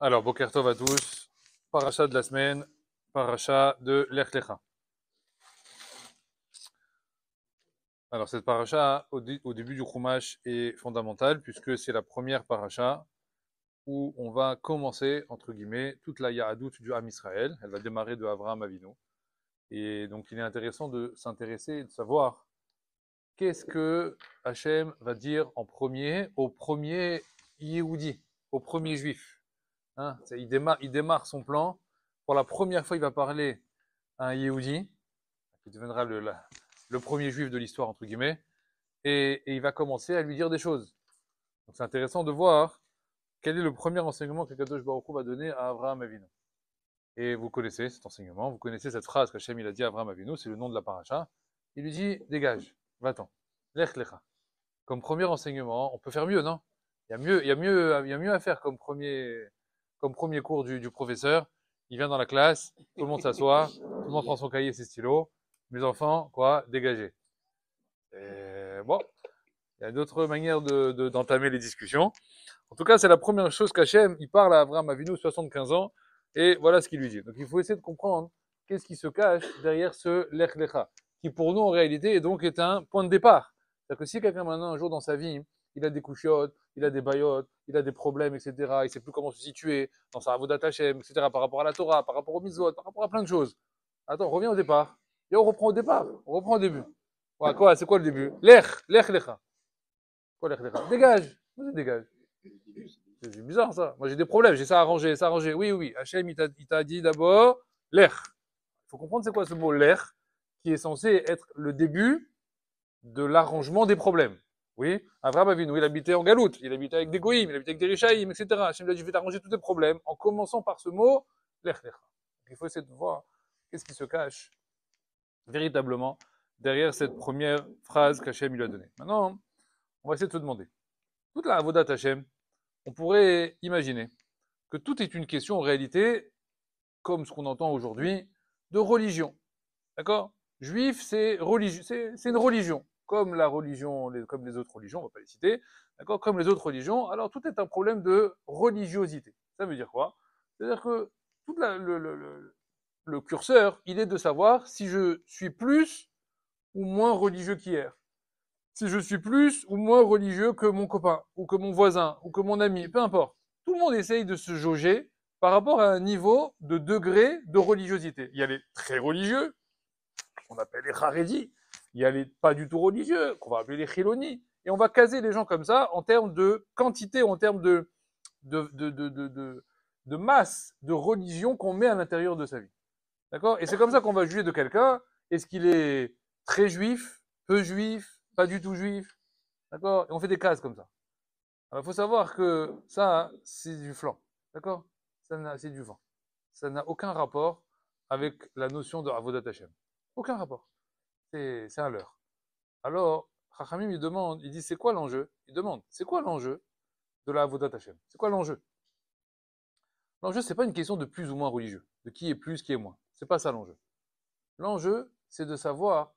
Alors, Boker Tov à tous. Paracha de la semaine, paracha de Lech Lecha. Alors, cette paracha, au début du Chumash, est fondamentale puisque c'est la première paracha où on va commencer, entre guillemets, toute la Yahadout du Ham Israël. Elle va démarrer de Avraham Avinu. Et donc, il est intéressant de s'intéresser et de savoir qu'est-ce que Hachem va dire en premier au premier Yehudi, au premier juif. Hein, il démarre son plan. Pour la première fois, il va parler à un Yehudi, qui deviendra le premier juif de l'histoire, entre guillemets, et il va commencer à lui dire des choses. Donc c'est intéressant de voir quel est le premier enseignement que Kadosh Baruch Hu va donner à Avraham Avinu. Et vous connaissez cet enseignement, vous connaissez cette phrase qu'Hachem il a dit à Avraham Avinu, c'est le nom de la paracha. Il lui dit, dégage, va-t'en, lech lecha. Comme premier enseignement, on peut faire mieux, non? Il y a mieux à faire comme premier cours du professeur. Il vient dans la classe, tout le monde s'assoit, tout le monde prend son cahier et ses stylos. Mes enfants, quoi, dégagez. Et bon, il y a d'autres manières d'entamer les discussions. En tout cas, c'est la première chose qu'Hachem, il parle à Avraham Avinu, 75 ans, et voilà ce qu'il lui dit. Donc il faut essayer de comprendre qu'est-ce qui se cache derrière ce Lech Lecha, qui pour nous, en réalité, est un point de départ. C'est-à-dire que si quelqu'un maintenant, un jour dans sa vie, il a des couchiottes, il a des bayottes, il a des problèmes, etc., il ne sait plus comment se situer dans sa avodat Hashem, etc., par rapport à la Torah, par rapport au mitzvot, par rapport à plein de choses. Attends, on revient au départ. Et on reprend au départ, on reprend au début. Ouais, quoi, c'est quoi le début? Lech Lecha. Quoi, Lech Lecha? Dégage, vas-y, dégage. C'est bizarre ça. Moi j'ai des problèmes, j'ai ça à arranger, ça à arranger. Oui, oui, Hachem il t'a dit d'abord l'ech. Il faut comprendre c'est quoi ce mot l'ech, qui est censé être le début de l'arrangement des problèmes. Oui, Avraham Avinu, il habitait en Galoute, il habitait avec des goïms, il habitait avec des Rishaïm, etc. Hachem lui a dit, je vais t'arranger tous tes problèmes en commençant par ce mot l'ech l'ech. Il faut essayer de voir qu'est-ce qui se cache véritablement derrière cette première phrase qu'Hachem lui a donnée. Maintenant, on va essayer de se demander. Toute la avodat Hachem, on pourrait imaginer que tout est une question en réalité, comme ce qu'on entend aujourd'hui, de religion. D'accord? Juif, c'est une religion. Comme la religion, comme les autres religions, on ne va pas les citer, d'accord? Comme les autres religions, alors tout est un problème de religiosité. Ça veut dire quoi? C'est-à-dire que tout le curseur, il est de savoir si je suis plus ou moins religieux qu'hier. Si je suis plus ou moins religieux que mon copain, ou que mon voisin, ou que mon ami, peu importe. Tout le monde essaye de se jauger par rapport à un niveau de degré de religiosité. Il y a les très religieux, qu'on appelle les Haredi. Il y a les pas du tout religieux, qu'on va appeler les Chiloni. Et on va caser les gens comme ça en termes de quantité, en termes de masse de religion qu'on met à l'intérieur de sa vie. D'accord? Et c'est comme ça qu'on va juger de quelqu'un. Est-ce qu'il est très juif, peu juif, pas du tout juif? D'accord? Et on fait des cases comme ça. Alors, il faut savoir que ça, c'est du flan. D'accord? C'est du vent. Ça n'a aucun rapport avec la notion de Avodat Hashem. Aucun rapport. C'est un leurre. Alors, Chachamim, il demande, il dit, c'est quoi l'enjeu? Il demande, c'est quoi l'enjeu de la Avodat Hashem? C'est quoi l'enjeu? L'enjeu, c'est pas une question de plus ou moins religieux, de qui est plus, qui est moins. C'est pas ça l'enjeu. L'enjeu, c'est de savoir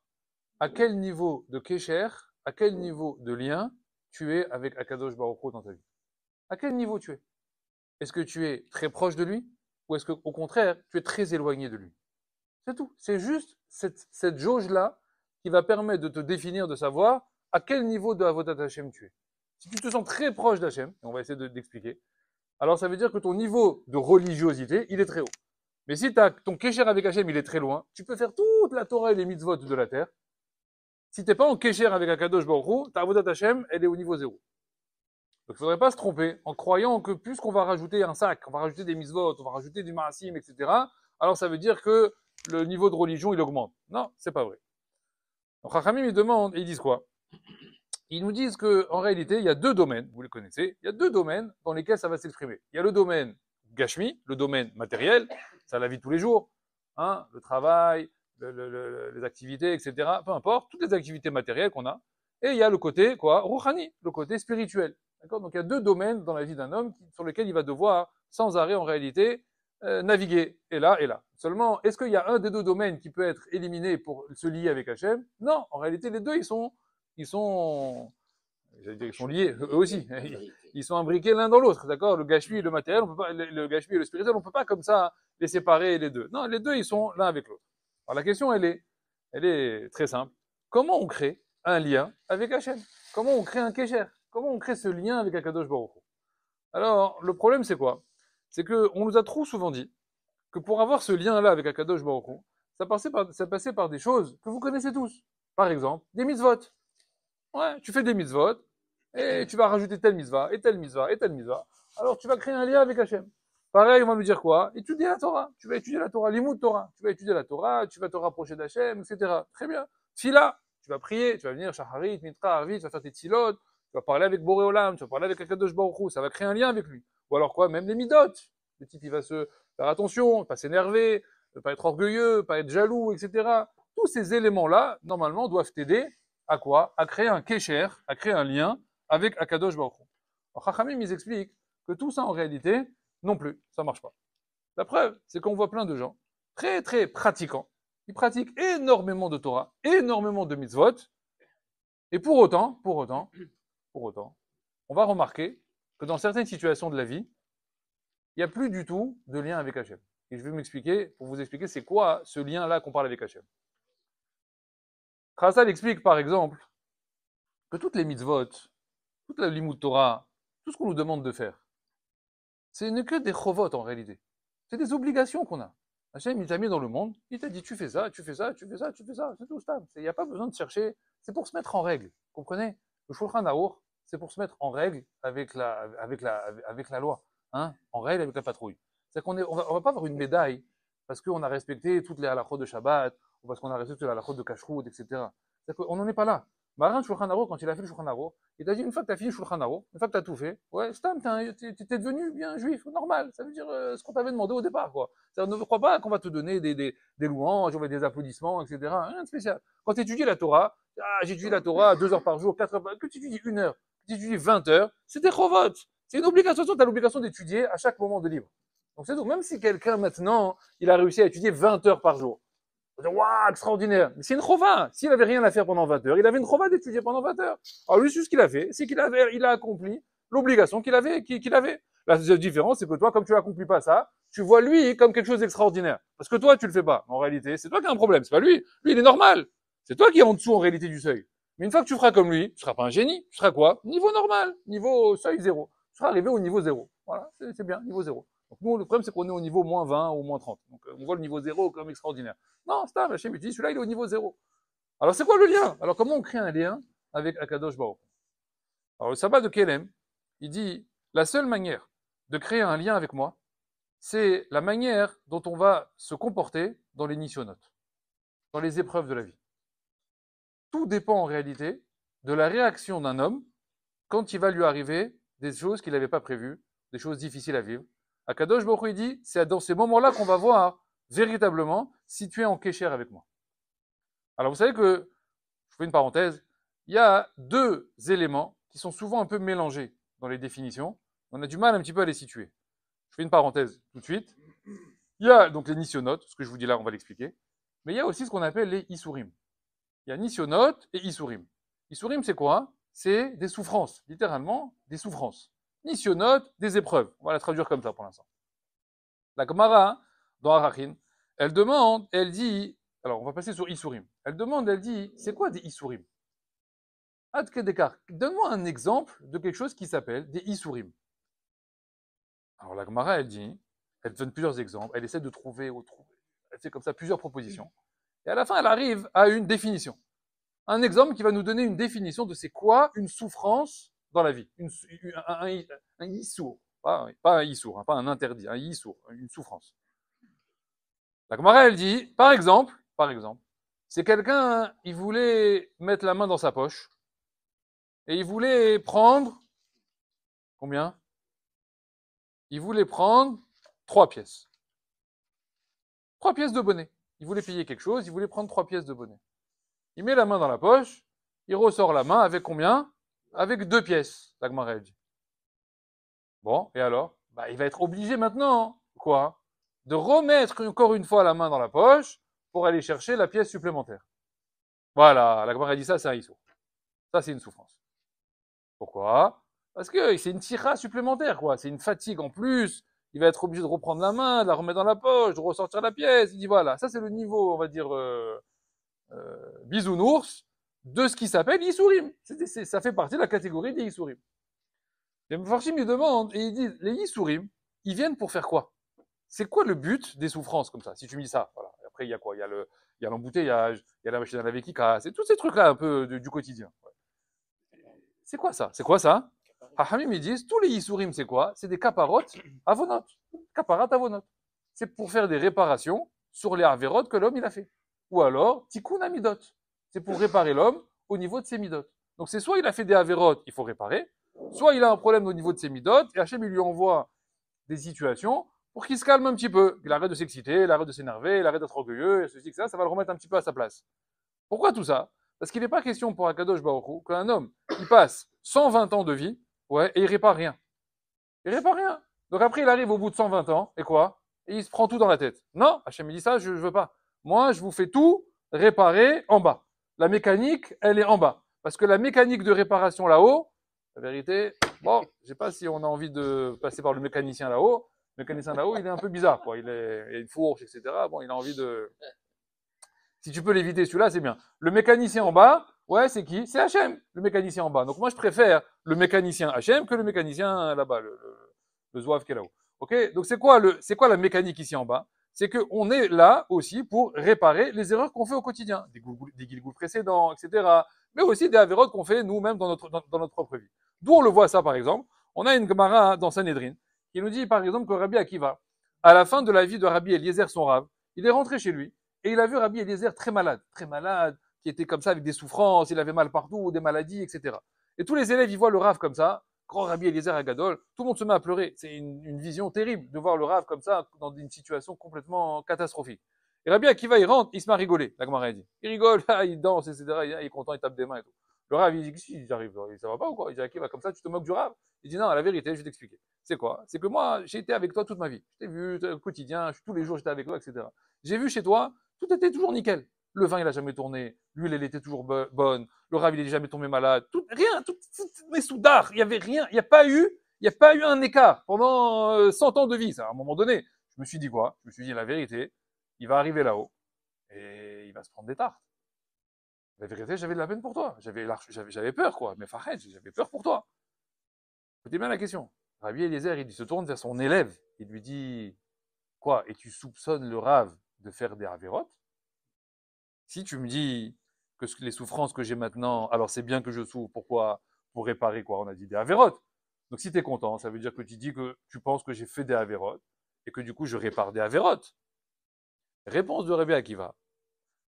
à quel niveau de Kesher, à quel niveau de lien tu es avec Akadosh Baruch Hu dans ta vie. À quel niveau tu es? Est-ce que tu es très proche de lui? Ou est-ce qu'au contraire, tu es très éloigné de lui? C'est tout. C'est juste cette jauge-là qui va permettre de te définir, de savoir à quel niveau de Avodat Hashem tu es. Si tu te sens très proche d'Hashem, et on va essayer d'expliquer, alors ça veut dire que ton niveau de religiosité, il est très haut. Mais si ton Kesher avec Hachem, il est très loin, tu peux faire toute la Torah et les mitzvot de la terre. Si tu n'es pas en Kesher avec Akadosh Baruch Hu, ta Avodat Hashem, elle est au niveau zéro. Donc il ne faudrait pas se tromper en croyant que plus qu'on va rajouter un sac, on va rajouter des mitzvot, on va rajouter du maasim, etc., alors ça veut dire que le niveau de religion, il augmente. Non, c'est pas vrai. Donc Chachamim, ils demandent, et ils disent quoi? Ils nous disent qu'en réalité, il y a deux domaines, vous les connaissez, il y a deux domaines dans lesquels ça va s'exprimer. Il y a le domaine Gashmi, le domaine matériel, c'est la vie de tous les jours, hein, le travail, les activités, etc., peu importe, toutes les activités matérielles qu'on a. Et il y a le côté, quoi, Rouhani, le côté spirituel. D'accord? Donc il y a deux domaines dans la vie d'un homme sur lesquels il va devoir, sans arrêt en réalité, naviguer, et là, et là. Seulement, est-ce qu'il y a un des deux domaines qui peut être éliminé pour se lier avec Hachem? Non, en réalité, les deux, ils sont liés, eux aussi. ils sont imbriqués l'un dans l'autre, d'accord? Le gashmi et le matériel, on peut pas, le gashmi et le spirituel, on peut pas comme ça les séparer les deux. Non, les deux, ils sont l'un avec l'autre. Alors la question, elle est très simple. Comment on crée un lien avec Hachem? Comment on crée un kécher? Comment on crée ce lien avec Akadosh Baruch Hu? Alors, le problème, c'est quoi? C'est que on nous a trop souvent dit que pour avoir ce lien-là avec Akadosh Baruch Hu, ça passait par des choses que vous connaissez tous. Par exemple, des mitzvot. Ouais, tu fais des mitzvot, et tu vas rajouter telle mitzvah, et telle mitzvah, et telle mitzvah. Alors, tu vas créer un lien avec Hachem. Pareil, on va nous dire quoi? Étudier la Torah. Tu vas étudier la Torah, l'imout Torah. Tu vas étudier la Torah, tu vas te rapprocher d'Hachem, etc. Très bien. Fila, tu vas prier, tu vas venir, Shacharit, Mitra, Arvit, tu vas faire tes tsilot, tu vas parler avec Boré Olam, tu vas parler avec Akadosh Baruch Hu, ça va créer un lien avec lui. Ou alors quoi? Même les midot. Le type, il va se faire attention, pas s'énerver, pas être orgueilleux, pas être jaloux, etc. Tous ces éléments-là, normalement, doivent t'aider à quoi? À créer un kécher, à créer un lien avec Akadosh Baruch Hu. Alors, Chachamim, ils expliquent que tout ça, en réalité, non plus, ça marche pas. La preuve, c'est qu'on voit plein de gens très, très pratiquants. Ils pratiquent énormément de Torah, énormément de mitzvot, et pour autant, on va remarquer que dans certaines situations de la vie, il n'y a plus du tout de lien avec Hachem. Et je vais m'expliquer, pour vous expliquer, c'est quoi ce lien-là qu'on parle avec Hachem. Chassal explique, par exemple, que toutes les mitzvot, toute la limud Torah, tout ce qu'on nous demande de faire, ce n'est que des chovot en réalité. C'est des obligations qu'on a. Hachem, il t'a mis dans le monde, il t'a dit tu fais ça, tu fais ça, tu fais ça, tu fais ça, c'est tout ça. Il n'y a pas besoin de chercher, c'est pour se mettre en règle. Vous comprenez? Le Shulchan Aruch, c'est pour se mettre en règle avec la loi, hein, en règle avec la patrouille. C'est qu'on on va pas avoir une médaille parce qu'on a respecté toutes les halachot de Shabbat, ou parce qu'on a respecté les halachot de Kashrut, etc. C'est qu'on n'en est pas là. Maran Shulchan Aruch, quand il a fait le Shulchan Aruch, il t'a dit une fois que tu as fini le Shulchan Aruch, une fois que tu as tout fait, ouais, stam, t'es devenu bien juif, normal. Ça veut dire ce qu'on t'avait demandé au départ, quoi. Ça, ne crois pas qu'on va te donner des louanges, on va des applaudissements, etc. Rien de spécial. Quand tu étudies la Torah, j'étudie la Torah 2 heures par jour, 4 heures par jour, que tu étudies 1 heure, que tu étudies 20 heures, c'est des chovot. C'est une obligation, tu as l'obligation d'étudier à chaque moment de libre. Donc c'est tout. Même si quelqu'un maintenant, il a réussi à étudier 20 heures par jour, waouh, extraordinaire. Mais c'est une chova. S'il avait rien à faire pendant 20 heures, il avait une chova d'étudier pendant 20 heures. Alors lui, c'est ce qu'il a fait, c'est il a accompli l'obligation qu'il avait. La deuxième différence, c'est que toi, comme tu n'accomplis pas ça, tu vois lui comme quelque chose d'extraordinaire. Parce que toi, tu le fais pas. En réalité, c'est toi qui as un problème, c'est pas lui. Lui, il est normal. C'est toi qui es en dessous, en réalité, du seuil. Mais une fois que tu feras comme lui, tu seras pas un génie. Tu seras quoi? Niveau normal. Niveau seuil 0. Tu seras arrivé au niveau 0. Voilà, c'est bien, niveau 0. Donc nous, le problème, c'est qu'on est au niveau moins 20 ou moins 30. Donc on voit le niveau 0 comme extraordinaire. Non, c'est un Hachem, il dit, celui-là, il est au niveau 0. Alors c'est quoi le lien? Alors comment on crée un lien avec Akadosh Baruch? Alors le sabbat de Kelem, il dit, la seule manière de créer un lien avec moi, c'est la manière dont on va se comporter dans les nisyonotes, dans les épreuves de la vie. Tout dépend en réalité de la réaction d'un homme quand il va lui arriver des choses qu'il n'avait pas prévues, des choses difficiles à vivre. Akadosh Baruch Hu, il dit, c'est dans ces moments-là qu'on va voir véritablement si tu es en kécher avec moi. Alors vous savez que, je fais une parenthèse, il y a 2 éléments qui sont souvent un peu mélangés dans les définitions. On a du mal un petit peu à les situer. Je fais une parenthèse tout de suite. Il y a donc les nisyonotes, ce que je vous dis là, on va l'expliquer. Mais il y a aussi ce qu'on appelle les isurim. Il y a nisyonotes et isurim. Isurim, c'est quoi? C'est des souffrances, littéralement des souffrances. Nisyonotes, des épreuves. On va la traduire comme ça pour l'instant. La Gemara, dans Arachin, elle demande, elle dit, alors on va passer sur Isurim. Elle demande, elle dit, c'est quoi des Isurim? Ad Kedekar, donne-moi un exemple de quelque chose qui s'appelle des Isurim. Alors la Gemara, elle dit, elle donne plusieurs exemples, elle essaie de trouver, elle fait comme ça plusieurs propositions. Et à la fin, elle arrive à une définition. Un exemple qui va nous donner une définition de c'est quoi une souffrance dans la vie. Un issour. Pas un issour, hein, pas un interdit, un issour, une souffrance. La Gemara, elle dit, par exemple, c'est quelqu'un, il voulait mettre la main dans sa poche et il voulait prendre combien? Il voulait prendre 3 pièces. 3 pièces de bonnet. Il voulait payer quelque chose, il voulait prendre 3 pièces de bonnet. Il met la main dans la poche, il ressort la main avec combien? Avec 2 pièces, la Gemara, elle dit. Bon, et alors? Bah, il va être obligé maintenant, quoi? De remettre encore une fois la main dans la poche pour aller chercher la pièce supplémentaire. Voilà, la Gemara dit ça, c'est un issour. Ça, c'est une souffrance. Pourquoi? Parce que c'est une tira supplémentaire, quoi. C'est une fatigue en plus. Il va être obligé de reprendre la main, de la remettre dans la poche, de ressortir la pièce. Il dit voilà, ça c'est le niveau, on va dire, bisounours de ce qui s'appelle Yisurim. Ça fait partie de la catégorie des Yisurim. Les Mefarshim lui demandent et ils disent les Yisurim, ils viennent pour faire quoi? C'est quoi le but des souffrances comme ça? Si tu me dis ça, voilà. Après, il y a quoi? Il y a l'embouteillage, il y a la machine à laver qui casse, et tous ces trucs-là un peu du quotidien. C'est quoi ça? C'est quoi ça? Hachamim, ils disent, tous les Yisurim, c'est quoi? C'est des kaparot avonot. Kaparat avonot. C'est pour faire des réparations sur les averot que l'homme il a fait. Ou alors, tikkun amidot. C'est pour réparer l'homme au niveau de ses midot. Donc c'est soit il a fait des averot, il faut réparer, soit il a un problème au niveau de ses midot, et Hachem il lui envoie des situations pour qu'il se calme un petit peu, qu'il arrête de s'exciter, il arrête de s'énerver, il arrête d'être orgueilleux, et ceci, ça va le remettre un petit peu à sa place. Pourquoi tout ça? Parce qu'il n'est pas question pour Akadosh Baruch Hu qu'un homme, il passe 120 ans de vie, ouais, et il répare rien. Il répare rien. Donc après, il arrive au bout de 120 ans, et quoi? Et il se prend tout dans la tête. Non, Hachem dit ça, je veux pas. Moi, je vous fais tout réparer en bas. La mécanique, elle est en bas. Parce que la mécanique de réparation là-haut, la vérité, bon, je sais pas si on a envie de passer par le mécanicien là-haut. Le mécanicien là-haut, il est un peu bizarre, quoi. Il a une fourche, etc. Bon, il a envie de... Si tu peux l'éviter, celui-là, c'est bien. Le mécanicien en bas, ouais, c'est qui? C'est Hachem, le mécanicien en bas. Donc moi, je préfère le mécanicien Hachem que le mécanicien là-bas, le zouave qui est là-haut. Ok? Donc c'est quoi la mécanique ici en bas? C'est qu'on est là aussi pour réparer les erreurs qu'on fait au quotidien, des guilgouls précédents, etc. Mais aussi des avérotes qu'on fait nous-mêmes dans notre propre vie. D'où on le voit ça, par exemple. On a une Gemara dans Sanhedrin qui nous dit, par exemple, que Rabbi Akiva, à la fin de la vie de Rabbi Eliezer, son rave, il est rentré chez lui et il a vu Rabbi Eliezer très malade, qui était comme ça avec des souffrances, il avait mal partout, des maladies, etc. Et tous les élèves, ils voient le rave comme ça, grand Rabbi Eliezer à Gadol, tout le monde se met à pleurer. C'est une vision terrible de voir le rave comme ça dans une situation complètement catastrophique. Et Rabbi Akiva, il rentre, il se met à rigoler, la Gemara dit. Il rigole, il danse, etc. Il est content, il tape des mains et tout. Le rave, il dit, qu'est-ce qu'il arrive? Ça va pas ou quoi? Il dit, Akiva, comme ça, tu te moques du rave? Il dit, non, la vérité, je vais t'expliquer. C'est quoi? C'est que moi, j'ai été avec toi toute ma vie. Je t'ai vu au quotidien, tous les jours, j'étais avec toi, etc. J'ai vu chez toi, tout était toujours nickel. Le vin, il a jamais tourné. L'huile, elle était toujours bonne. Le rave, il est jamais tombé malade. Rien, tout mes soudards. Il y avait rien. Il n'y a pas eu un écart pendant 100 ans de vie. Ça, à un moment donné, je me suis dit quoi? Je me suis dit la vérité. Il va arriver là-haut et il va se prendre des tartes. La vérité, j'avais de la peine pour toi. J'avais peur, quoi. Mais Fahed, j'avais peur pour toi. Écoutez bien la question. Rabbi Eliezer, il se tourne vers son élève. Il lui dit quoi? Et tu soupçonnes le rave de faire des avérotes? Si tu me dis que les souffrances que j'ai maintenant, alors c'est bien que je souffre, pourquoi? Pour réparer quoi? On a dit des avérotes. Donc si tu es content, ça veut dire que tu dis que tu penses que j'ai fait des avérotes et que du coup je répare des avérotes. Réponse de Rabbi Akiva.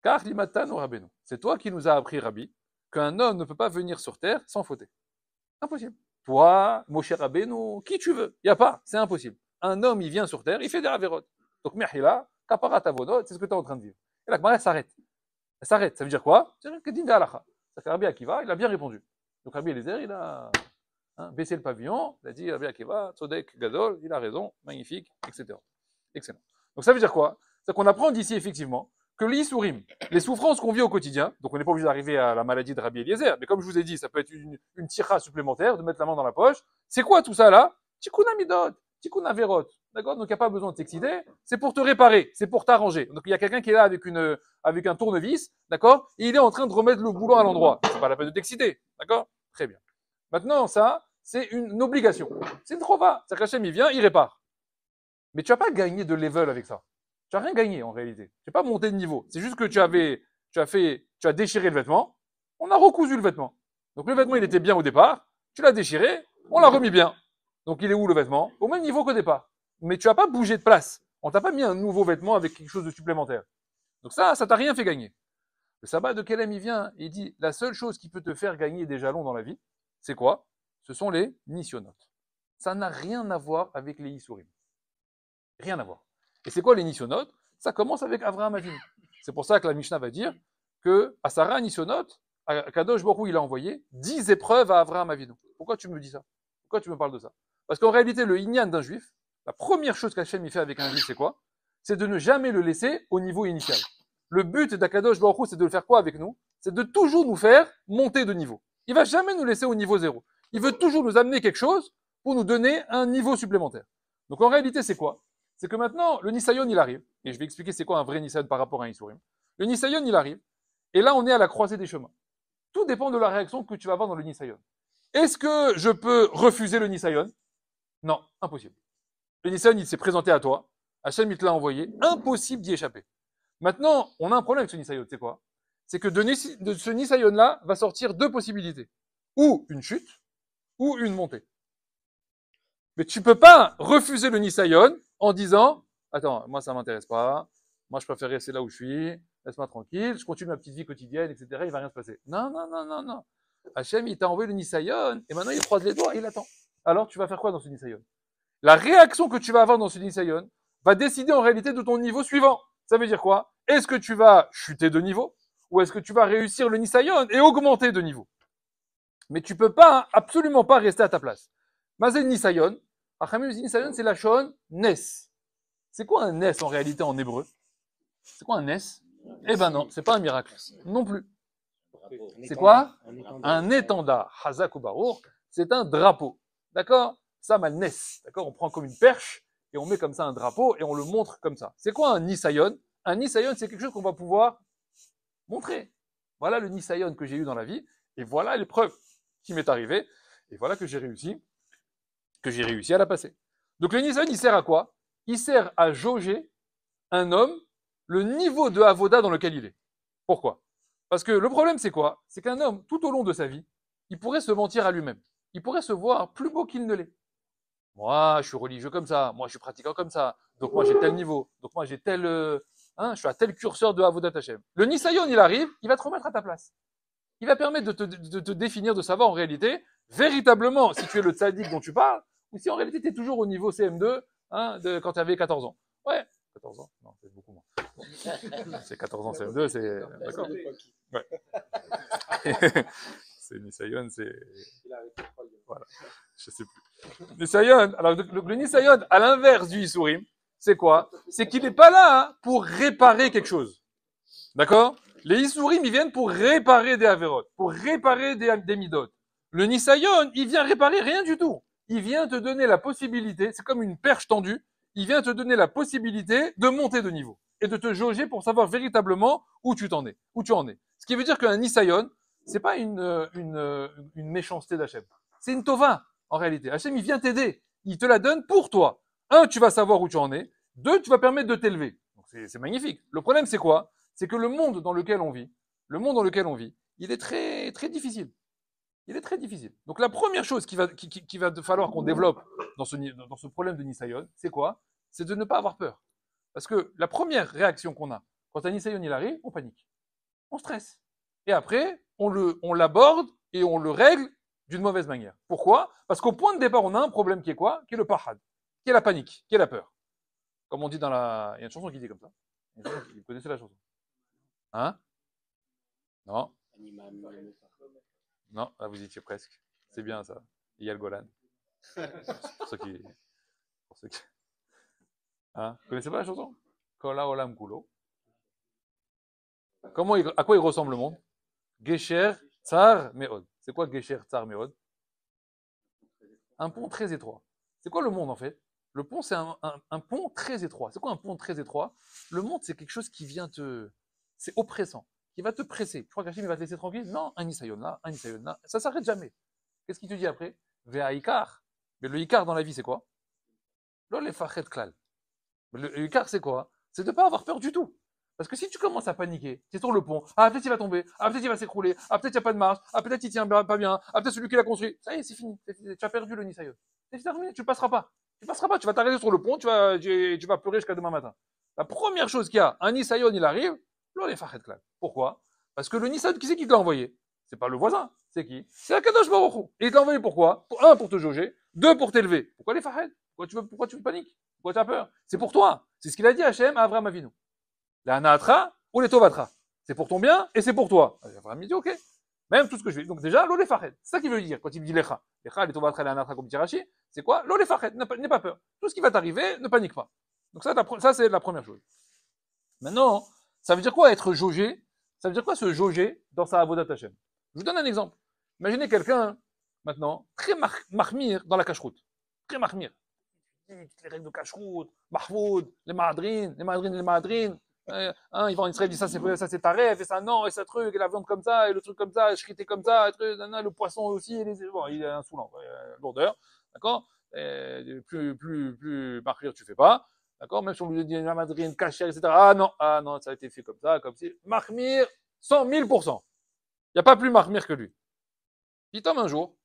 Car limatan ou Rabbeinu. C'est toi qui nous as appris, Rabbi, qu'un homme ne peut pas venir sur terre sans fauter. Impossible. Toi, Moshe Rabbeinu, qui tu veux. Il n'y a pas, c'est impossible. Un homme, il vient sur terre, il fait des avérotes. Donc, Mehila, kaparat avodot, c'est ce que tu es en train de vivre. Et la Gemara s'arrête. Elle s'arrête. Ça veut dire quoi? C'est que din de halacha. Ça fait Rabbi Akiva, il a bien répondu. Donc Rabbi Eliezer, il a baissé le pavillon, il a dit Rabbi Akiva, Tzodek Gadol, il a raison, magnifique, etc. Excellent. Donc ça veut dire quoi? C'est qu'on apprend d'ici effectivement que l'Isourim, les souffrances qu'on vit au quotidien, donc on n'est pas obligé d'arriver à la maladie de Rabbi Eliezer, mais comme je vous ai dit, ça peut être une tira supplémentaire, de mettre la main dans la poche. C'est quoi tout ça là? Tikkun amidot, tikkun averot. D'accord? Donc il n'y a pas besoin de s'exciter, c'est pour te réparer, c'est pour t'arranger. Donc il y a quelqu'un qui est là avec un tournevis, d'accord? Et il est en train de remettre le boulot à l'endroit. C'est pas la peine de t'exciter, d'accord? Très bien. Maintenant, ça, c'est une obligation. C'est une chova. C'est qu'Hachem, il vient, il répare. Mais tu n'as pas gagné de level avec ça. Tu n'as rien gagné en réalité. Tu n'as pas monté de niveau. C'est juste que tu as déchiré le vêtement, on a recousu le vêtement. Donc le vêtement, il était bien au départ, tu l'as déchiré, on l'a remis bien. Donc il est où le vêtement? Au même niveau qu'au départ. Mais tu n'as pas bougé de place. On t'a pas mis un nouveau vêtement avec quelque chose de supplémentaire. Donc ça t'a rien fait gagner. Le sabbat de Kelem, il vient, il dit, la seule chose qui peut te faire gagner des jalons dans la vie, c'est quoi? Ce sont les nisyonotes. Ça n'a rien à voir avec les Issourim. Rien à voir. Et c'est quoi les nisyonotes? Ça commence avec Avraham Avinu. C'est pour ça que la Mishnah va dire que à Sarah Nisyonotes, Kadosh Baruch Hu, il a envoyé 10 épreuves à Avraham Avinu. Pourquoi tu me dis ça? Pourquoi tu me parles de ça? Parce qu'en réalité, le inyan d'un juif, la première chose qu'Hachem fait avec un juif, c'est quoi? C'est de ne jamais le laisser au niveau initial. Le but d'Akadosh Baruch Hu, c'est de le faire quoi avec nous? C'est de toujours nous faire monter de niveau. Il va jamais nous laisser au niveau 0. Il veut toujours nous amener quelque chose pour nous donner un niveau supplémentaire. Donc en réalité, c'est quoi? C'est que maintenant, le Nisayon, il arrive. Et je vais expliquer c'est quoi un vrai Nisayon par rapport à un Isurim. Le Nisayon, il arrive. Et là, on est à la croisée des chemins. Tout dépend de la réaction que tu vas avoir dans le Nisayon. Est-ce que je peux refuser le Nisayon? Non, impossible. Le Nisayon, il s'est présenté à toi. Hachem, il te l'a envoyé. Impossible d'y échapper. Maintenant, on a un problème avec ce Nisayon. C'est quoi? C'est que de ce Nisayon-là va sortir deux possibilités. Ou une chute, ou une montée. Mais tu peux pas refuser le Nisayon en disant « Attends, moi ça m'intéresse pas. Moi je préfère rester là où je suis. Laisse-moi tranquille. Je continue ma petite vie quotidienne, etc. Il va rien se passer. » Non, non, non, non, non. Hachem, il t'a envoyé le Nisayon et maintenant il croise les doigts et il attend. Alors tu vas faire quoi dans ce Nisayon? La réaction que tu vas avoir dans ce Nisayon va décider en réalité de ton niveau suivant. Ça veut dire quoi? Est-ce que tu vas chuter de niveau ou est-ce que tu vas réussir le Nisayon et augmenter de niveau? Mais tu peux pas, absolument pas rester à ta place. Mazel Nisayon, Achamim Nisayon, c'est la shon Nes. C'est quoi un Nes en réalité en hébreu? C'est quoi un Nes? Eh ben non, c'est pas un miracle. Non plus. C'est quoi? Un étendard. Hazak ou Barour, c'est un drapeau. D'accord? Ça, mal Nes. D'accord? On prend comme une perche et on met comme ça un drapeau et on le montre comme ça. C'est quoi un Nisayon? Un Nisayon, c'est quelque chose qu'on va pouvoir montrer. Voilà le Nisayon que j'ai eu dans la vie et voilà l'épreuve qui m'est arrivée et voilà que j'ai réussi à la passer. Donc le Nisayon, il sert à quoi? Il sert à jauger un homme le niveau de avoda dans lequel il est. Pourquoi? Parce que le problème, c'est quoi? C'est qu'un homme, tout au long de sa vie, il pourrait se mentir à lui-même. Il pourrait se voir plus beau qu'il ne l'est. Moi, je suis religieux comme ça. Moi, je suis pratiquant comme ça. Donc moi, j'ai tel niveau. Donc moi, j'ai tel, je suis à tel curseur de avodat Hashem. Le Nisayon, il arrive, il va te remettre à ta place. Il va permettre de te définir, de savoir en réalité, véritablement, si tu es le tzaddik dont tu parles, ou si en réalité tu es toujours au niveau CM2, quand tu avais 14 ans. Ouais, 14 ans, non, c'est beaucoup moins. Bon. C'est 14 ans CM2, c'est... D'accord. Ouais. C'est Nisayon, c'est... Voilà, je sais plus. Nisayon, alors le Nisayon, à l'inverse du Isurim, c'est quoi? C'est qu'il n'est pas là pour réparer quelque chose. D'accord? Les Isurim, ils viennent pour réparer des Averot, pour réparer des Midot. Le Nisayon, il vient réparer rien du tout. Il vient te donner la possibilité, c'est comme une perche tendue, il vient te donner la possibilité de monter de niveau et de te jauger pour savoir véritablement où tu en es. Ce qui veut dire qu'un Nisayon, c'est pas une méchanceté d'Hachem. C'est une tova, en réalité. Hachem, il vient t'aider. Il te la donne pour toi. Un, tu vas savoir où tu en es. Deux, tu vas permettre de t'élever. Donc c'est magnifique. Le problème, c'est quoi? C'est que le monde dans lequel on vit, il est très, très difficile. Il est très difficile. Donc la première chose qu'il va falloir qu'on développe dans ce problème de Nisayon, c'est quoi? C'est de ne pas avoir peur. Parce que la première réaction qu'on a, quand un Nisayon il arrive, on panique. On stresse. Et après, on l'aborde et on le règle d'une mauvaise manière. Pourquoi? Parce qu'au point de départ, on a un problème qui est quoi? Qui est le pahad, qui est la panique, qui est la peur. Comme on dit dans la... Il y a une chanson qui dit comme ça. Vous connaissez la chanson? Hein? Non? Non, là vous y étiez presque. C'est bien ça. Il y a le Golan. Pour ceux qui... Hein? Vous connaissez pas la chanson? Kola olam kulo. À quoi il ressemble le monde? Gesher Tsar Meod. C'est quoi Gesher Tsar Meod? Un pont très étroit. C'est quoi le monde en fait? Le pont, c'est un pont très étroit. C'est quoi un pont très étroit? Le monde, c'est quelque chose qui vient c'est oppressant, qui va te presser. Tu crois qu'Hachem va te laisser tranquille? Non, un Nisayon là, un Nisayon là. Ça s'arrête jamais. Qu'est-ce qu'il te dit après? Vea Ikar. Mais le Ikar dans la vie, c'est quoi? Le Fachet Klal. Le Ikar, c'est quoi? C'est de ne pas avoir peur du tout. Parce que si tu commences à paniquer, tu es sur le pont, peut-être il va tomber, peut-être il va s'écrouler, peut-être il n'y a pas de marche, peut-être il tient pas bien, peut-être celui qui l'a construit. Ça y est, c'est fini. Tu as perdu le Nisayon. C'est terminé, tu passeras pas. Tu vas t'arrêter sur le pont, tu vas pleurer jusqu'à demain matin. La première chose qu'il y a, un Nisayon, il arrive, les Fachet Klal. Pourquoi? Parce que le Nisayon, qui c'est qui te l'a envoyé? C'est pas le voisin, c'est qui? C'est Akadosh Baruch Hu. Et il te l'a envoyé pourquoi? Un, pour te jauger, deux, pour t'élever. Pourquoi les Fachet? Pourquoi tu paniques? Pourquoi tu as peur? C'est pour toi. C'est ce qu'il a dit Hachem à Avraham Avinu. La Naatra ou les Tovatra. C'est pour ton bien et c'est pour toi. Avraham dit ok. Même tout ce que je fais. Donc déjà, l'olé fachet. C'est ça qu'il veut dire quand il dit lecha. Lecha, les Tovatra et la Naatra comme dit Rashi. C'est quoi? L'olé fachet. N'aie pas peur. Tout ce qui va t'arriver, ne panique pas. Donc ça c'est la première chose. Maintenant, ça veut dire quoi être jaugé? Ça veut dire quoi se jauger dans sa avodat Hashem? Je vous donne un exemple. Imaginez quelqu'un Maintenant, très mahmir dans la cache-route. Très mahmir. Les règles de cache-route, mahfoud, les madrines. Ils vont en Israël, disent ça c'est ta rêve, et ça non, et ça truc, et la viande comme ça, et le truc comme ça, et shrité comme ça, et truc, le poisson aussi, et bon, il est insolant, lourdeur, d'accord? Plus mahmir tu fais pas, d'accord? Même si on lui dit la madrine, cachère, etc. Ah non, ça a été fait comme ça, comme si. Mahmir, 100 000%. Il n'y a pas plus mahmir que lui. Puis Tom, un jour,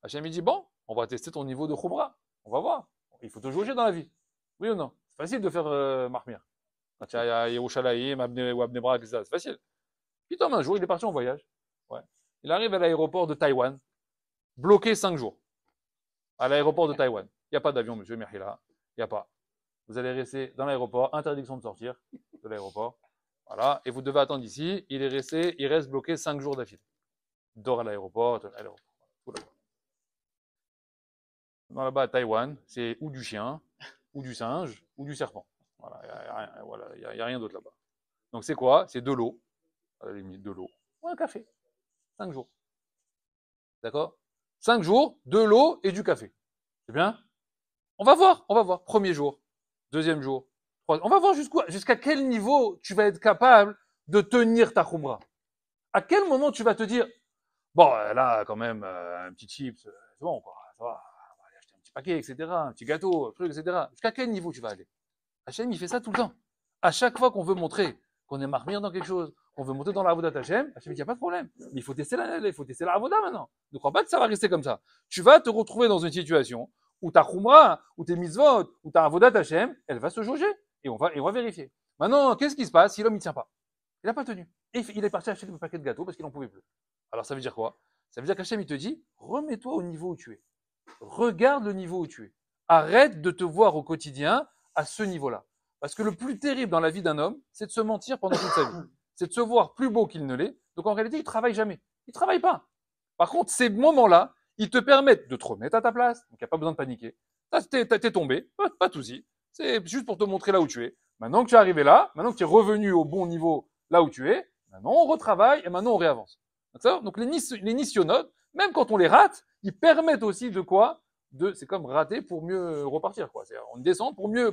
Hachem il dit, bon, on va tester ton niveau de khumra. On va voir. Il faut te jauger dans la vie. Oui ou non? C'est facile de faire mahmir. Quand il y a Yerushalayim, ou Abnei Brak, c'est facile. Puis Tom, un jour, il est parti en voyage. Ouais. Il arrive à l'aéroport de Taïwan, bloqué 5 jours. À l'aéroport de Taïwan. Il n'y a pas d'avion, monsieur Merhila. Il n'y a pas. Vous allez rester dans l'aéroport, interdiction de sortir de l'aéroport. Voilà. Et vous devez attendre ici. Il reste bloqué 5 jours d'affilée. Il dort à l'aéroport, là-bas à Taïwan, c'est ou du chien, ou du singe, ou du serpent. Voilà, il n'y a rien d'autre là-bas. Donc c'est quoi? C'est de l'eau, à la limite de l'eau, ou un café. 5 jours. D'accord? 5 jours, de l'eau et du café. C'est bien? On va voir. Premier jour, deuxième jour, troisième. On va voir jusqu'à quel niveau tu vas être capable de tenir ta khumra. À quel moment tu vas te dire, bon, là, quand même, un petit chips, c'est bon, quoi, ça va. Un petit paquet, etc., un petit gâteau, un truc, etc. Jusqu'à quel niveau tu vas aller? Hachem, il fait ça tout le temps. À chaque fois qu'on veut montrer qu'on est marmire dans quelque chose, qu'on veut monter dans la Avodat Hachem, Hachem, il n'y a pas de problème. Mais il faut tester la Avodah maintenant. Ne crois pas que ça va rester comme ça. Tu vas te retrouver dans une situation où ta Khumra, où tes mitzvot, où ta Avodat Hachem, elle va se jauger. Et on va vérifier. Maintenant, qu'est-ce qui se passe si l'homme ne tient pas? Il n'a pas tenu. Et il est parti acheter le paquet de gâteaux parce qu'il n'en pouvait plus. Alors ça veut dire quoi? Ça veut dire qu'Hachem, il te dit, remets-toi au niveau où tu es. Regarde le niveau où tu es. Arrête de te voir au quotidien à ce niveau-là. Parce que le plus terrible dans la vie d'un homme, c'est de se mentir pendant toute sa vie. C'est de se voir plus beau qu'il ne l'est. Donc en réalité, il ne travaille jamais. Il ne travaille pas. Par contre, ces moments-là, ils te permettent de te remettre à ta place. Donc il n'y a pas besoin de paniquer. T'es tombé, pas de souci. C'est juste pour te montrer là où tu es. Maintenant que tu es arrivé là, maintenant que tu es revenu au bon niveau là où tu es, maintenant on retravaille et maintenant on réavance. Donc les nisyonotes, même quand on les rate, ils permettent aussi de quoi? C'est comme rater pour mieux repartir, quoi. C'est-à-dire, on descend pour mieux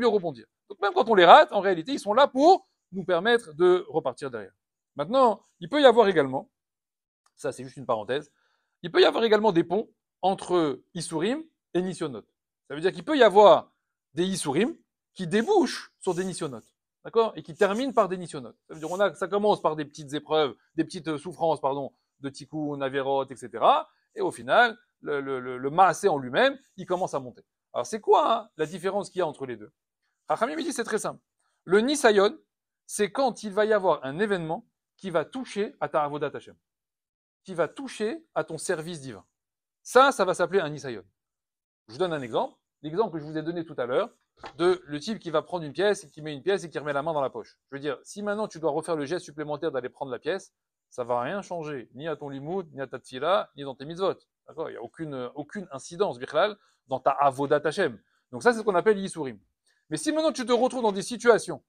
rebondir. Donc même quand on les rate, en réalité, ils sont là pour nous permettre de repartir derrière. Maintenant, il peut y avoir également, ça c'est juste une parenthèse, il peut y avoir également des ponts entre Isurim et Nisyonotes. Ça veut dire qu'il peut y avoir des Isurim qui débouchent sur des Nisyonotes. D'accord? Et qui terminent par des nisyonotes. Ça veut dire ça commence par des petites épreuves, des petites souffrances, de tikkun, averot, etc. Et au final, le maasé en lui-même, il commence à monter. Alors c'est quoi la différence qu'il y a entre les deux? Rachamim dit c'est très simple. Le nisayon, c'est quand il va y avoir un événement qui va toucher à ta avodat Hashem, qui va toucher à ton service divin. Ça va s'appeler un nisayon. Je vous donne un exemple. L'exemple que je vous ai donné tout à l'heure, de le type qui va prendre une pièce, et qui met une pièce et qui remet la main dans la poche. Je veux dire, si maintenant tu dois refaire le geste supplémentaire d'aller prendre la pièce, ça va rien changer, ni à ton limoud, ni à ta tfila, ni dans tes mitzvot. D'accord? Il n'y a aucune incidence, bichlal, dans ta avodat Hashem. Donc ça, c'est ce qu'on appelle yisurim. Mais si maintenant tu te retrouves dans des situations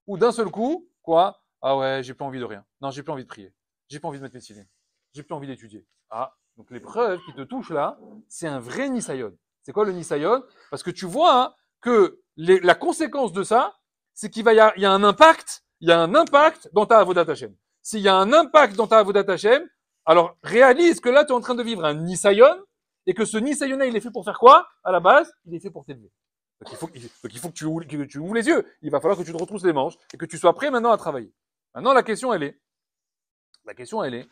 où d'un seul coup, quoi? Ah ouais, j'ai plus envie de rien. Non, j'ai plus envie de prier. J'ai plus envie de mettre mes tefilines. J'ai plus envie d'étudier. Ah, donc les preuves qui te touchent là, c'est un vrai nisayon. C'est quoi le nisayon? Parce que tu vois que la conséquence de ça, c'est qu'il y a un impact, dans ta avodat Hashem. S'il y a un impact dans ta avodat Hashem, alors réalise que là tu es en train de vivre un nisayon et que ce nisayon il est fait pour faire quoi? À la base, il est fait pour t'élever. Donc il faut que tu ouvres les yeux. Il va falloir que tu te retrousses les manches et que tu sois prêt maintenant à travailler. Maintenant la question elle est,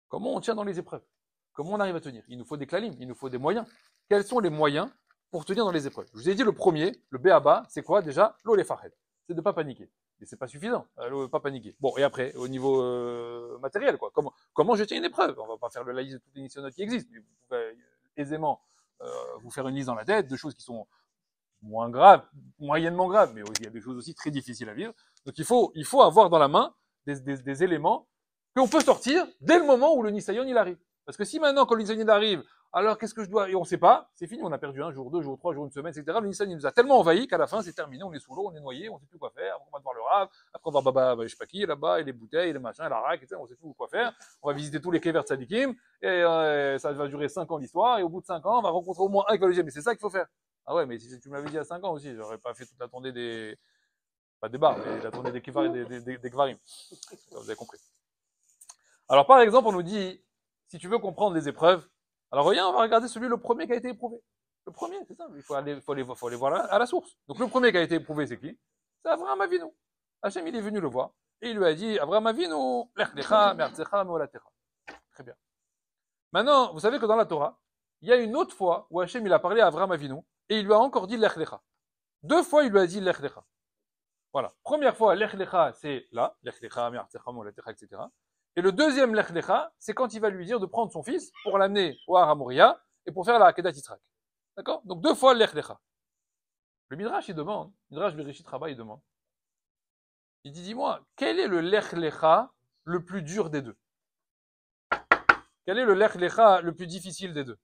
comment on tient dans les épreuves? Comment on arrive à tenir? Il nous faut des klalim, il nous faut des moyens. Quels sont les moyens pour tenir dans les épreuves? Je vous ai dit le premier, le B.A.B.A, c'est quoi déjà? L'eau les fahed. C'est de ne pas paniquer. Mais c'est pas suffisant, pas paniquer. Bon, et après, au niveau matériel, quoi. Comment je tiens une épreuve? On va pas faire la liste de toutes les missionnaires qui existent, mais vous pouvez aisément vous faire une liste dans la tête de choses qui sont moins graves, moyennement graves, mais il y a des choses aussi très difficiles à vivre. Donc il faut avoir dans la main des éléments qu'on peut sortir dès le moment où le Nisayon il arrive. Parce que si maintenant, quand le Nisayon arrive, Alors, qu'est-ce que je dois? Et on ne sait pas. C'est fini, on a perdu un jour, 2 jours, 3 jours, une semaine, etc. Le Nissan, il nous a tellement envahi qu'à la fin, c'est terminé. On est sous l'eau, on est noyé, on ne sait plus quoi faire. On va devoir le rave. Après, on va je sais pas qui, là-bas, et les bouteilles, et les machins, et la raque, etc. On ne sait plus quoi faire. On va visiter tous les quais vers Tzadikim. Et ça va durer 5 ans l'histoire. Et au bout de 5 ans, on va rencontrer au moins un qui va le dire, mais c'est ça qu'il faut faire. Ah ouais, mais si tu me l'avais dit à 5 ans aussi, j'aurais pas fait toute la tournée des, pas des bars, mais la tournée des Kvarim. Vous avez compris. Alors, par exemple, on nous dit, si tu veux comprendre les épreuves, alors regarde, on va regarder le premier qui a été éprouvé. Le premier, c'est ça, il faut aller voir à la source. Donc, le premier qui a été éprouvé, c'est qui? C'est Avraham Avinu. Hachem, il est venu le voir, et il lui a dit, Avraham Avinu, lech lecha, me'artzecha, me'olatecha. Très bien. Maintenant, vous savez que dans la Torah, il y a une autre fois où Hachem, il a parlé à Avraham Avinu, et il lui a encore dit lech lecha. 2 fois, il lui a dit lech lecha. Voilà. Première fois, lech lecha, c'est là, lech lecha, me'artzecha, me'olatecha, etc. Et le deuxième lech lecha, c'est quand il va lui dire de prendre son fils pour l'amener au Har HaMoriah et pour faire la Akedat Yitzhak. D'accord? Donc 2 fois lech lecha. Le Midrash, il demande, Midrash Bereshit Rabbah, il demande. Il dit, dis-moi, quel est le lech lecha le plus dur des deux? Quel est le lech lecha le plus difficile des deux?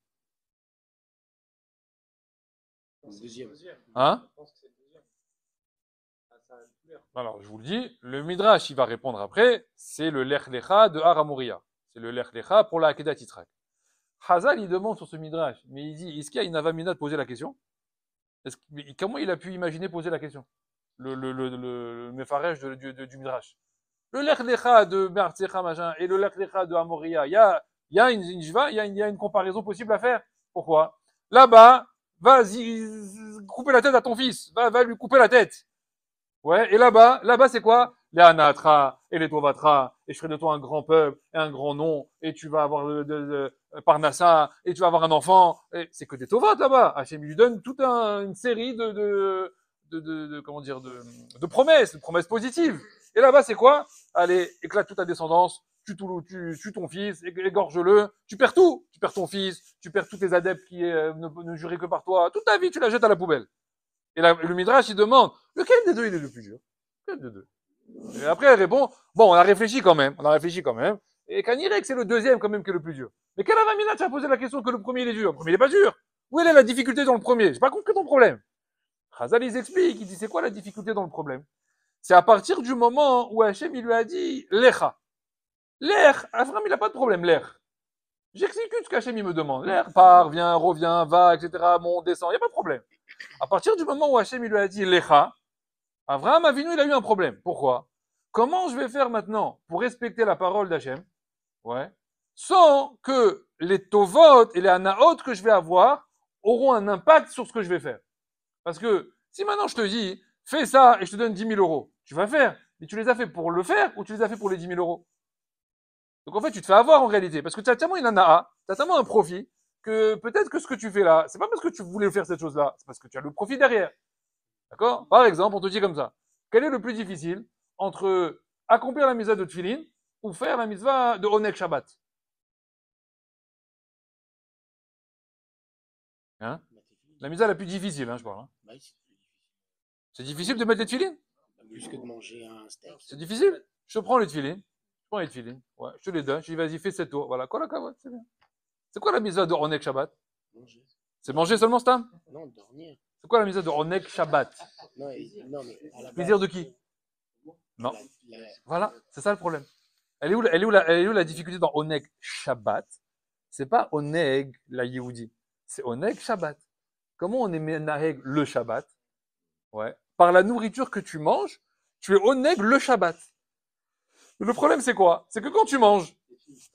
Le deuxième. Hein? Alors, je vous le dis, le Midrash, il va répondre après, c'est le lech lecha de Har HaMoriah. C'est le lech lecha pour la Akedat Yitzhak. Hazal, il demande sur ce Midrash, mais il dit, est-ce qu'il y a une avamina de poser la question? Comment il a pu imaginer poser la question? Le Mefarech du Midrash. Le lech lecha de Me'artzecha machin et le lech lecha de Hamoria, il y a une comparaison possible à faire. Pourquoi? Là-bas, vas-y, couper la tête à ton fils, va lui couper la tête. Ouais, et là-bas, c'est quoi? Les Anatra et les Tovatra, et je ferai de toi un grand peuple et un grand nom, et tu vas avoir Parnassa, et tu vas avoir un enfant. C'est que des Tovat là-bas. Hachem lui donne toute une série comment dire, de promesses positives. Et là-bas, c'est quoi? Allez, éclate toute ta descendance, tue ton fils, égorge-le, tu perds tout. Tu perds ton fils, tu perds tous tes adeptes qui ne juraient que par toi. Toute ta vie, tu la jettes à la poubelle. Et le Midrash, il demande, lequel des deux il est le plus dur? Lequel des deux? Et après, elle répond, bon, on a réfléchi quand même. Et Kanirek, c'est le deuxième quand même qui est le plus dur. Mais quel avamina tu as posé la question que le premier il est dur? Le premier il est pas dur. Où est la difficulté dans le premier? J'ai pas compris ton problème. Chazal, ils expliquent, il dit, c'est quoi la difficulté dans le problème? C'est à partir du moment où Hachem, il lui a dit, Lecha. L'Ech, Avram, il n'a pas de problème, l'Ech. J'exécute ce qu'Hachem, il me demande. L'Ech part, vient, revient, va, etc., monte, descend, il n'y a pas de problème. À partir du moment où Hachem, il lui a dit, Lecha, Avraham Avinu, il a eu un problème. Pourquoi? Comment je vais faire maintenant pour respecter la parole d'Hachem, ouais, sans que les tovot et les anaot que je vais avoir auront un impact sur ce que je vais faire? Parce que si maintenant je te dis, fais ça et je te donne 10 000 euros, tu vas faire. Mais tu les as fait pour le faire ou tu les as fait pour les 10 000 euros? Donc en fait, tu te fais avoir en réalité. Parce que tu as tellement une anaa, tu as tellement un profit, que peut-être que ce que tu fais là, c'est pas parce que tu voulais faire cette chose-là, c'est parce que tu as le profit derrière. D'accord? Par exemple, on te dit comme ça. Quel est le plus difficile entre accomplir la mitzvah de Tfilin ou faire la mitzvah de Onek Shabbat? Hein? La mitzvah la plus difficile, hein, je parle. Hein. Bah, c'est difficile de mettre les Tfilin? Plus que de manger un steak. C'est difficile? Je prends les Tfilin. Ouais, je te les donne. Je dis, vas-y, fais 7 tours. Voilà, quoi la kavod, c'est bien. C'est quoi la mitzvah de Onek Shabbat? Manger. C'est manger seulement, Stam? Non, dormir. C'est quoi la mitzvah de Onek Shabbat? Non, mais à la plaisir de qui? Non. Voilà, c'est ça le problème. Elle est où la difficulté dans Onek Shabbat? C'est pas Oneg la Yehudi. C'est Oneg Shabbat. Comment on est Menaheg le Shabbat? Ouais. Par la nourriture que tu manges, tu es Oneg le Shabbat. Le problème, c'est quoi? C'est que quand tu manges,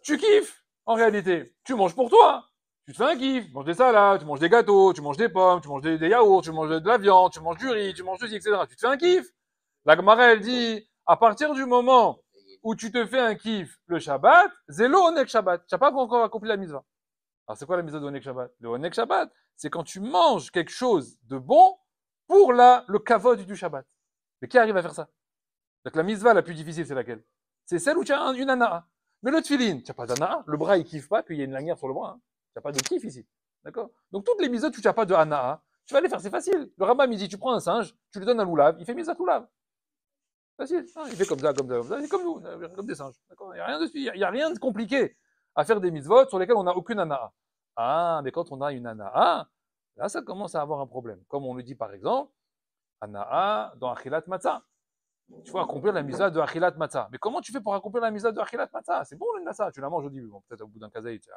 tu kiffes, en réalité. Tu manges pour toi. Tu te fais un kiff. Tu manges des salades, tu manges des gâteaux, tu manges des pommes, tu manges des yaourts, tu manges de la viande, tu manges du riz, tu manges ceci, etc. Tu te fais un kiff. La Gemara, elle dit, à partir du moment où tu te fais un kiff le Shabbat, zélo Onek Shabbat. Tu n'as pas encore accompli la mitzvah. Alors, c'est quoi la mitzvah de Onek Shabbat? Le Onek Shabbat, c'est quand tu manges quelque chose de bon pour le kavod du Shabbat. Mais qui arrive à faire ça? Donc, la mitzvah la plus difficile, c'est laquelle? C'est celle où tu as une anaa. Mais le tfilin, tu n'as pas d'anaa. Le bras, il kiffe pas qu'il y ait une lanière sur le bras. Hein. Tu n'as pas de kiff ici. D'accord? Donc, toutes les mitzvahs où tu n'as pas de anaa, tu vas les faire, c'est facile. Le Rambam, il dit, tu prends un singe, tu lui donnes un loulav, il fait mitzvah loulav. Facile. Hein, il fait comme ça. C'est comme nous, comme des singes. D'accord? Il n'y a rien de compliqué à faire des mitzvot sur lesquels on n'a aucune anaa. Ah, mais quand on a une ana'a, là, ça commence à avoir un problème. Comme on le dit par exemple, ana'a dans Achilat Matzah. Il faut accomplir la mitzvah de Achilat Matzah. Mais comment tu fais pour accomplir la mitzvah de Achilat Matzah? C'est bon le matzah, tu la manges au début. Bon, peut-être au bout d'un kazaï, tu vas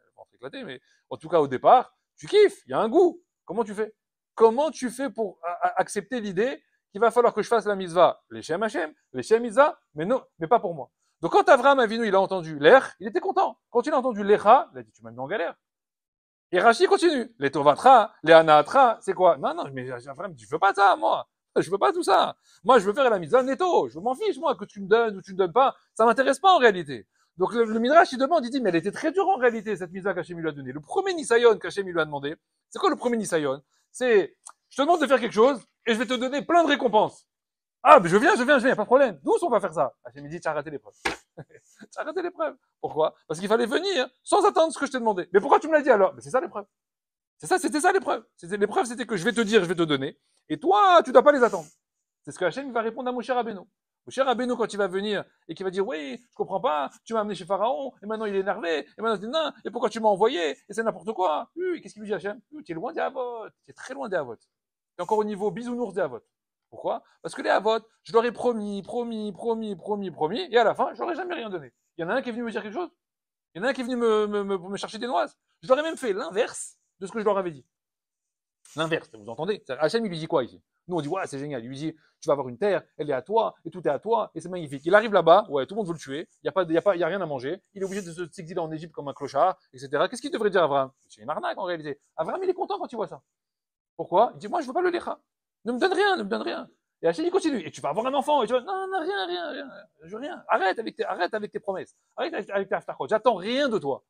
le ventre éclaté, mais en tout cas au départ, tu kiffes, il y a un goût. Comment tu fais? Comment tu fais pour accepter l'idée qu'il va falloir que je fasse la mitzvah, les Shem Hashem, les Shem Mitzvah, mais non, mais pas pour moi. Donc quand Avraham Avinu, il a entendu l'Ech, il était content. Quand il a entendu l'Echa, il a dit, tu m'as mis en galère. Et Rashi continue. Les Tovatra, les Anaatra, c'est quoi? Non, non, mais Avraham, je veux pas ça, moi. Je veux pas tout ça. Moi, je veux faire la mitzvah netto. Je m'en fiche, moi, que tu me donnes ou tu me donnes pas. Ça m'intéresse pas, en réalité. Donc, le Midrash, il demande, il dit, mais elle était très dure, en réalité, cette mitzvah qu'Hachem lui a donnée. Le premier Nisayon qu'Hachem lui a demandé, c'est quoi le premier Nisayon? C'est, je te demande de faire quelque chose et je vais te donner plein de récompenses. Ah, mais je viens, pas de problème. D'où on va faire ça? Hachem dit, tu as raté l'épreuve. Tu as raté l'épreuve. Pourquoi? Parce qu'il fallait venir sans attendre ce que je t'ai demandé. Mais pourquoi tu me l'as dit alors? Mais c'est ça l'épreuve. C'est ça, c'était ça l'épreuve. L'épreuve, c'était que je vais te dire, je vais te donner. Et toi, tu dois pas les attendre. C'est ce que Hachem va répondre à Moshe Rabbeinu. Moshe Rabbeinu, quand il va venir et qu'il va dire, oui, je comprends pas, tu m'as amené chez Pharaon, et maintenant il est énervé, et maintenant il dit, non, et pourquoi tu m'as envoyé, et c'est n'importe quoi. Qu'est-ce qu'il lui dit Hachem? Tu es loin des Havot. Tu es très loin des Havot. Tu es encore au niveau bisounours des Havot. Pourquoi? Parce que les Havot, je leur ai promis, et à la fin, je leur ai jamais rien donné. Il y en a un qui est venu me dire quelque chose. Il y en a un qui est venu me chercher des noises. Je leur ai même fait l'inverse de ce que je leur avais dit. L'inverse, vous entendez? Hachem, il lui dit quoi ici? Nous, on dit, ouais, c'est génial. Il lui dit, tu vas avoir une terre, elle est à toi, et tout est à toi, et c'est magnifique. Il arrive là-bas, ouais, tout le monde veut le tuer, il y a rien à manger, il est obligé de s'exiler en Égypte comme un clochard, etc. Qu'est-ce qu'il devrait dire à Abraham? C'est une arnaque, en réalité. Abraham, il est content quand il voit ça. Pourquoi? Il dit, moi, je veux pas le lecha. Ne me donne rien, ne me donne rien. Et Hachem, il continue. Et tu vas avoir un enfant, et tu vas, non, non, rien. Je veux rien. Arrête avec tes promesses. Arrête avec tes aftarchot. J'attends rien de toi.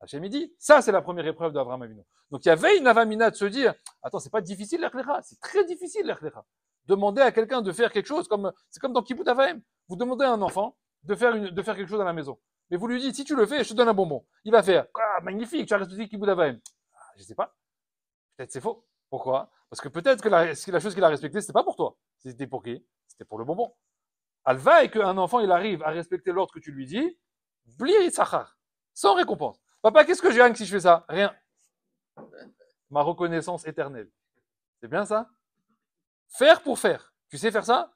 Hachem il dit, ça c'est la première épreuve d'Avraham Avinu. Donc il y avait une avamina de se dire, attends, c'est pas difficile l'Echlecha, c'est très difficile l'Echlecha. Demander à quelqu'un de faire quelque chose, c'est comme dans Kibbutz Avaim. Vous demandez à un enfant de faire quelque chose à la maison. Mais vous lui dites, si tu le fais, je te donne un bonbon. Il va faire, ah, magnifique, tu as respecté Kibbutz Avaim. Ah, je sais pas. Peut-être c'est faux. Pourquoi? Parce que peut-être que la chose qu'il a respectée, c'était pas pour toi. C'était pour qui? C'était pour le bonbon. Alva et qu'un enfant, il arrive à respecter l'ordre que tu lui dis, bli sachar, sans récompense. Papa, qu'est-ce que je gagne si je fais ça? Rien. Ma reconnaissance éternelle. C'est bien ça? Faire pour faire. Tu sais faire ça?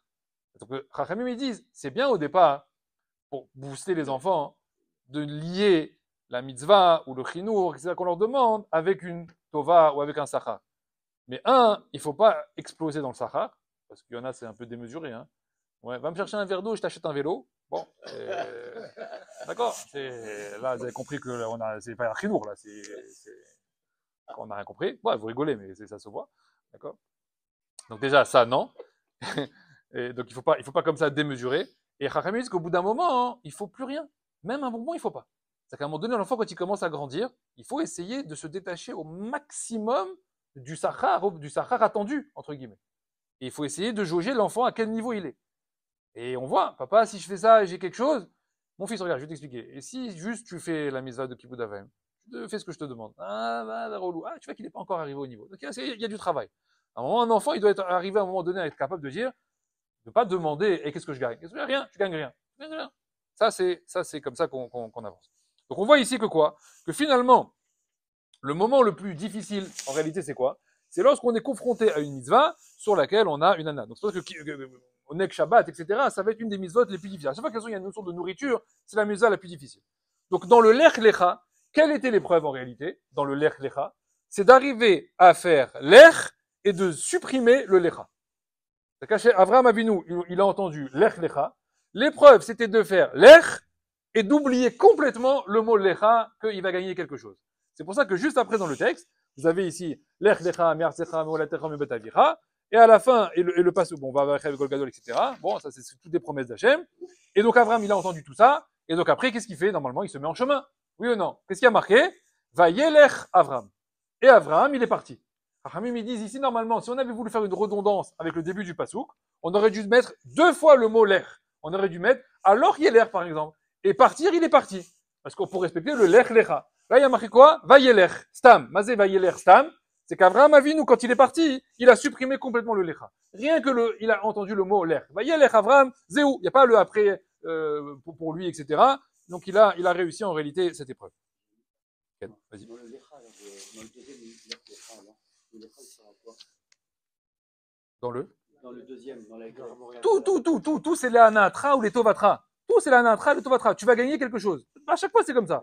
Donc, Chachamim, ils disent, c'est bien au départ, pour booster les enfants, de lier la mitzvah ou le chinour, etc., qu'on leur demande, avec une tova ou avec un sachar. Mais il ne faut pas exploser dans le sachar, parce qu'il y en a, c'est un peu démesuré. Hein. Ouais, va me chercher un verre d'eau, je t'achète un vélo. Bon, d'accord. Là, vous avez compris que c'est pas un chinour, là. On n'a rien compris. Ouais, vous rigolez, mais ça se voit. D'accord. Donc déjà, ça, non. Et donc il faut pas comme ça démesurer. Et Chachamim dit qu'au bout d'un moment, il faut plus rien. Même un bonbon, il faut pas. C'est qu'à un moment donné, l'enfant, quand il commence à grandir, il faut essayer de se détacher au maximum du sachar attendu, entre guillemets. Et il faut essayer de jauger l'enfant à quel niveau il est. Et on voit, papa, si je fais ça et j'ai quelque chose, mon fils, regarde, je vais t'expliquer. Et si juste tu fais la mitzvah de Kibbutz Avaim, tu fais ce que je te demande. Relou. Tu vois qu'il n'est pas encore arrivé au niveau. Donc il y a du travail. À un moment, un enfant, il doit être arrivé à un moment donné à être capable de dire, de pas demander, et qu'est-ce que je gagne? Qu'est-ce que rien? Tu gagnes rien. Tu gagnes rien. Ça, c'est comme ça qu'on avance. Donc on voit ici que quoi? Que finalement, le moment le plus difficile, en réalité, c'est quoi? C'est lorsqu'on est confronté à une mitzvah sur laquelle on a une anna. Donc c'est parce que au Nek Shabbat, etc., ça va être une des mitzvot les plus difficiles. À chaque fois qu'il y a une notion de nourriture, c'est la mitzvah la plus difficile. Donc dans le Lech Lecha, quelle était l'épreuve en réalité? Dans le Lech Lecha, c'est d'arriver à faire Lech et de supprimer le Lecha. Avraham Avinu, il a entendu Lech Lecha. L'épreuve, c'était de faire Lech et d'oublier complètement le mot Lecha, qu'il va gagner quelque chose. C'est pour ça que juste après dans le texte, vous avez ici Lech Lecha, Me'artzecha, Me'olatecha, Me'betavicha. Et à la fin, et le passe, bon, va avec Golgadol, etc. Bon, ça, c'est toutes des promesses d'Hachem. Et donc, Abraham, il a entendu tout ça. Et donc, après, qu'est-ce qu'il fait? Normalement, il se met en chemin. Oui ou non? Qu'est-ce qu'il y a marqué? Va yelech Abraham. Et Abraham, il est parti. Chachamim, ils disent ici, normalement, si on avait voulu faire une redondance avec le début du pasouk, on aurait dû mettre 2 fois le mot lech. On aurait dû mettre alors yeler, par exemple. Et partir, il est parti. Parce qu'on faut respecter le lech lecha. Là, il y a marqué quoi? Va yelech. Stam. Mazé va yelech stam. C'est qu'Avraham Avinu, quand il est parti, il a supprimé complètement le lecha. Rien que il a entendu le mot lech. Va yelech Avraham, zéou. Il n'y a pas le après pour lui, etc. Donc il a réussi en réalité cette épreuve. Ken, vas-y. Dans le Lecha, alors, dans le deuxième, il y a Lecha, alors. Le Lecha, il sera quoi? Dans le Dans le deuxième, dans la guerre. Tout, c'est les anatra ou les tovatra. Tout, c'est les anatra ou les tovatra. Tu vas gagner quelque chose. À chaque fois, c'est comme ça.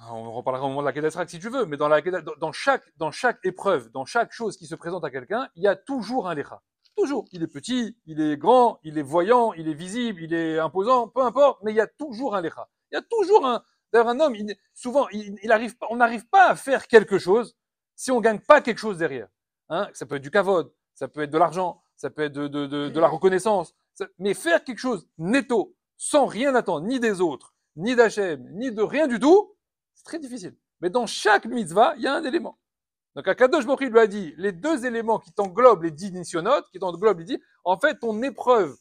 On reparlera au moment de la Kedah si tu veux, mais dans chaque épreuve, dans chaque chose qui se présente à quelqu'un, il y a toujours un lecha. Toujours. Il est petit, il est grand, il est voyant, il est visible, il est imposant, peu importe, mais il y a toujours un lecha. Il y a toujours un. D'ailleurs, un homme, souvent, on n'arrive pas à faire quelque chose si on gagne pas quelque chose derrière. Hein, ça peut être du kavod, ça peut être de l'argent, ça peut être de la reconnaissance, mais faire quelque chose netto, sans rien attendre, ni des autres, ni d'Hachem, ni de rien du tout, c'est très difficile. Mais dans chaque mitzvah, il y a un élément. Donc, Akadosh Baruch Hu lui a dit, les deux éléments qui t'englobent les 10 nisyonotes, qui t'englobent les 10, en fait, ton épreuve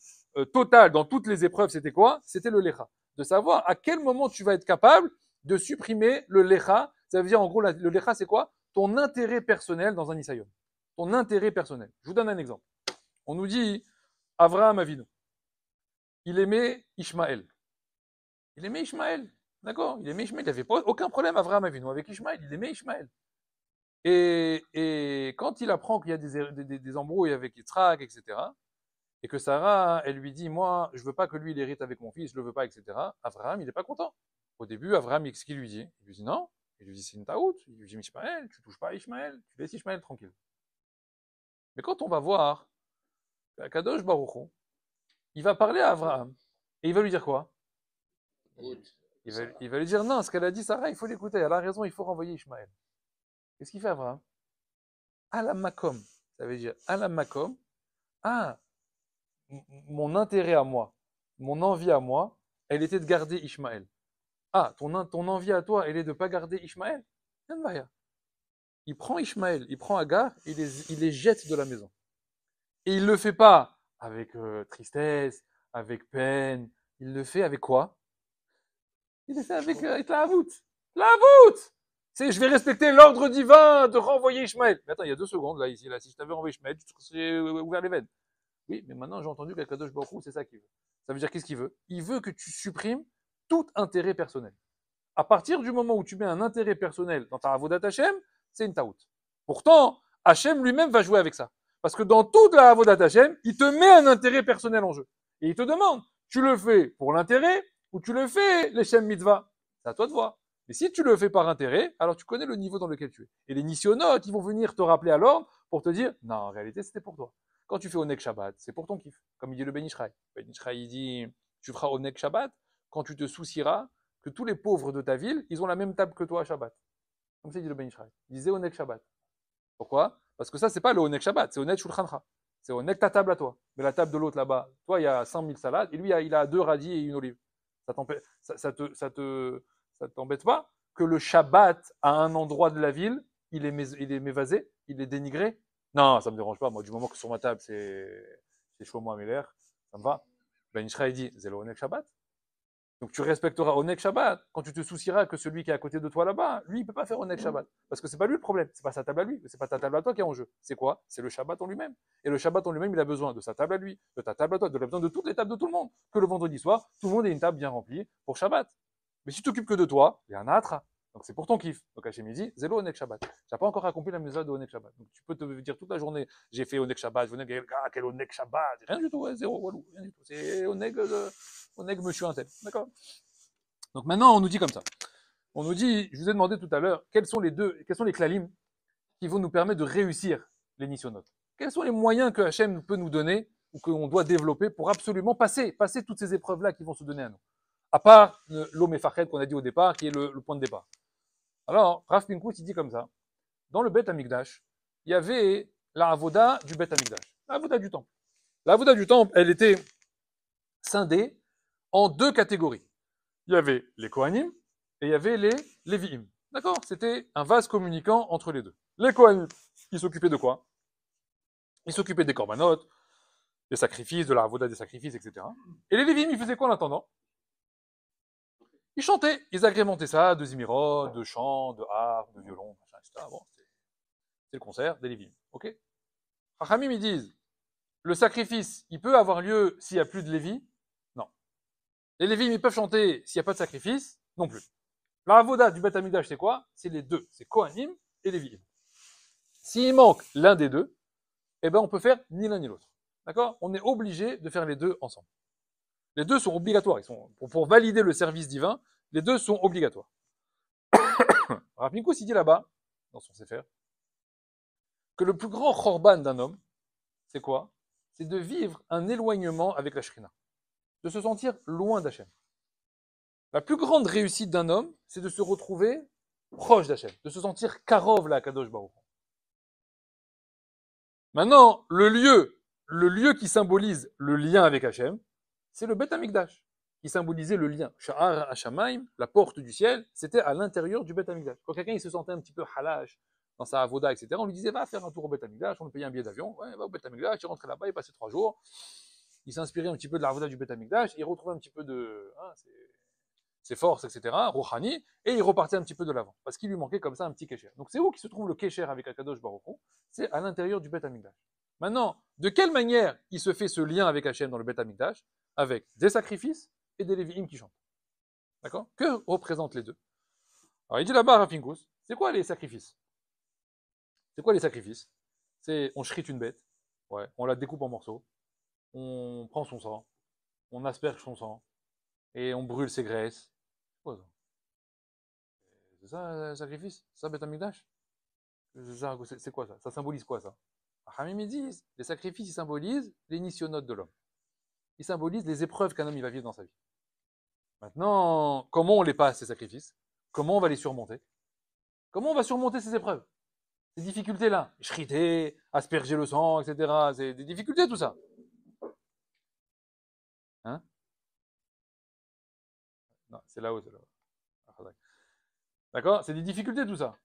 totale dans toutes les épreuves, c'était quoi? C'était le lecha. De savoir à quel moment tu vas être capable de supprimer le lecha. Ça veut dire, en gros, le lecha, c'est quoi? Ton intérêt personnel dans un isayon. Ton intérêt personnel. Je vous donne un exemple. On nous dit, Avraham Avinu, il aimait Ishmaël. Il aimait Ishmaël. D'accord? Il aimait Ishmaël. Il n'avait pas aucun problème, Avraham Avinu, avec Ishmaël. Il aimait Ishmaël. Et quand il apprend qu'il y a des embrouilles avec Yitzhak, etc., et que Sarah, elle lui dit, moi, je veux pas que lui, il hérite avec mon fils, je le veux pas, etc., Avraham, il n'est pas content. Au début, Avraham, qu'est-ce qu'il lui dit? Il lui dit non. Il lui dit, c'est une taout. Il lui dit, Ishmaël, tu touches pas à Ishmaël, tu laisses Ishmaël tranquille. Mais quand on va voir, Kadosh Baruch Hu, il va parler à Avraham, et il va lui dire quoi? Il va lui dire, non, ce qu'elle a dit, Sarah, il faut l'écouter, elle a raison, il faut renvoyer Ishmaël. Qu'est-ce qu'il fait Avraham? Alamakom, ça veut dire Alamakom, ah, mon intérêt à moi, mon envie à moi, elle était de garder Ishmaël. Ah, ton envie à toi, elle est de ne pas garder Ishmaël? Il prend Ishmaël, il prend Agar, il les jette de la maison. Et il ne le fait pas avec tristesse, avec peine, il le fait avec quoi? Il le fait avec la voûte. La voûte! C'est, je vais respecter l'ordre divin de renvoyer Ishmaël. Mais attends, il y a 2 secondes, là, ici, là, si je t'avais renvoyé Ishmaël, tu te serais ouvert les veines. Oui, mais maintenant, j'ai entendu qu'Akadosh Baruch Hu, c'est ça qu'il veut. Ça veut dire, qu'est-ce qu'il veut? Il veut que tu supprimes tout intérêt personnel. À partir du moment où tu mets un intérêt personnel dans ta avodat Hashem, c'est une taout. Pourtant, Hashem lui-même va jouer avec ça. Parce que dans toute la avodat Hashem, il te met un intérêt personnel en jeu. Et il te demande, tu le fais pour l'intérêt ou tu le fais les Shem Mitzvah? C'est à toi de voir. Mais si tu le fais par intérêt, alors tu connais le niveau dans lequel tu es. Et les nisyonotes, ils vont venir te rappeler à l'ordre pour te dire, non, en réalité, c'était pour toi. Quand tu fais Onek Shabbat, c'est pour ton kiff. Comme il dit le Ben Ishraï. Ben Ishraï, il dit, tu feras Onek Shabbat quand tu te soucieras que tous les pauvres de ta ville, ils ont la même table que toi à Shabbat. Comme ça, il dit le Ben Ishraï. Il disait Onek Shabbat. Pourquoi? Parce que ça, c'est pas le Onek Shabbat, c'est Onek Shulchancha. C'est Onek ta table à toi. Mais la table de l'autre là-bas, toi, il y a 100 000 salades, et lui, il a 2 radis et une olive. Ça t'embête pas que le Shabbat, à un endroit de la ville, il est mévasé, il est dénigré? Non, ça me dérange pas. Moi, du moment que sur ma table, c'est Shlomo Ameler, ça me va. Ben Ishraï dit, c'est le Onek Shabbat. Donc tu respecteras Onek Shabbat quand tu te soucieras que celui qui est à côté de toi là-bas, lui, il peut pas faire Onek Shabbat. Parce que c'est pas lui le problème, c'est pas sa table à lui, c'est pas ta table à toi qui est en jeu. C'est quoi? C'est le Shabbat en lui-même. Et le Shabbat en lui-même, il a besoin de sa table à lui, de ta table à toi, il a besoin de toutes les tables de tout le monde. Que le vendredi soir, tout le monde ait une table bien remplie pour Shabbat. Mais si tu t'occupes que de toi, il y a un atra. Donc c'est pour ton kiff. Donc Hachem dit, Zélo Onek Shabbat. Tu n'as pas encore accompli la mitzvah de Onek Shabbat. Donc tu peux te dire toute la journée, j'ai fait Onek Shabbat, quel Onek Shabbat. Rien du tout, ouais, zéro, walou, rien du tout. C'est Onek monsieur un tel. D'accord? Donc maintenant, on nous dit comme ça. On nous dit, je vous ai demandé tout à l'heure, quels sont les klalim qui vont nous permettre de réussir les nisyonotes? Quels sont les moyens que Hachem peut nous donner ou qu'on doit développer pour absolument passer toutes ces épreuves-là qui vont se donner à nous? À part l'eau mefached qu'on a dit au départ, qui est le point de départ. Alors, Rav Pinkut, il dit comme ça. Dans le Bet Amikdash, il y avait la avoda du Bet Amikdash, la avoda du temple. La avoda du temple, elle était scindée en 2 catégories. Il y avait les Kohanim et il y avait les Lévi'im. D'accord? C'était un vase communicant entre les deux. Les Kohanim, ils s'occupaient de quoi? Ils s'occupaient des corbanotes, des sacrifices, de la avoda des sacrifices, etc. Et les Lévi'im, ils faisaient quoi en attendant? Ils chantaient, ils agrémentaient ça de zimirot, de chants, de harpes, de violons, machin, etc. Bon, c'est le concert des Lévi'im. Ok? Chachamim, ils disent, le sacrifice, il peut avoir lieu s'il n'y a plus de Lévi? Non. Les Lévi'im, ils peuvent chanter s'il n'y a pas de sacrifice, Non plus. La avoda du Beth Amikdash, c'est quoi? C'est les deux. C'est Kohanim et Lévi'im. S'il manque l'un des deux, eh ben, on peut faire ni l'un ni l'autre. D'accord? On est obligé de faire les deux ensemble. Les deux sont obligatoires. Pour valider le service divin, les deux sont obligatoires. Rav Pinkus, il dit là-bas, dans son Sefer, que le plus grand chorban d'un homme, c'est quoi? C'est de vivre un éloignement avec la Shrina. De se sentir loin d'Hachem. La plus grande réussite d'un homme, c'est de se retrouver proche d'Hachem, de se sentir karov la Kadosh Baruch. Maintenant, le lieu qui symbolise le lien avec Hachem, c'est le Beth Amikdash, qui symbolisait le lien. Sha'ar Hashamaim, la porte du ciel, c'était à l'intérieur du Beth Amikdash. Quand quelqu'un il se sentait un petit peu halash dans sa avoda, etc., on lui disait va faire un tour au Beth Amikdash, on lui payait un billet d'avion, ouais, va au Beth Amikdash, il rentrait là-bas, il passait 3 jours, il s'inspirait un petit peu de la avoda du Beth Amikdash, il retrouvait un petit peu de ses forces, etc., Rouhani, et il repartait un petit peu de l'avant, parce qu'il lui manquait comme ça un petit kécher. Donc c'est où qui se trouve le kécher avec Akadosh Baruch Hu? C'est à l'intérieur du Beth Amikdash. Maintenant, de quelle manière il se fait ce lien avec Hachem dans le Beth Amikdash? Avec des sacrifices et des Lévi'im qui chantent. D'accord? Que représentent les deux? Alors il dit là-bas, Rav Pinkus, c'est quoi les sacrifices? C'est quoi les sacrifices? C'est on shrite une bête, ouais, on la découpe en morceaux, on prend son sang, on asperge son sang, et on brûle ses graisses. C'est ça le sacrifice? C'est ça Beth Amikdash? C'est quoi ça? Ça symbolise quoi ça? Hamim ils disent, les sacrifices ils symbolisent les nisyonotes de l'homme. Ils symbolisent les épreuves qu'un homme il va vivre dans sa vie. Maintenant, comment on les passe ces sacrifices? Comment on va les surmonter? Comment on va surmonter ces épreuves? Ces difficultés-là, shriter, asperger le sang, etc. C'est des difficultés tout ça. Hein? Non, c'est là-haut, c'est là-haut. D'accord? C'est des difficultés tout ça.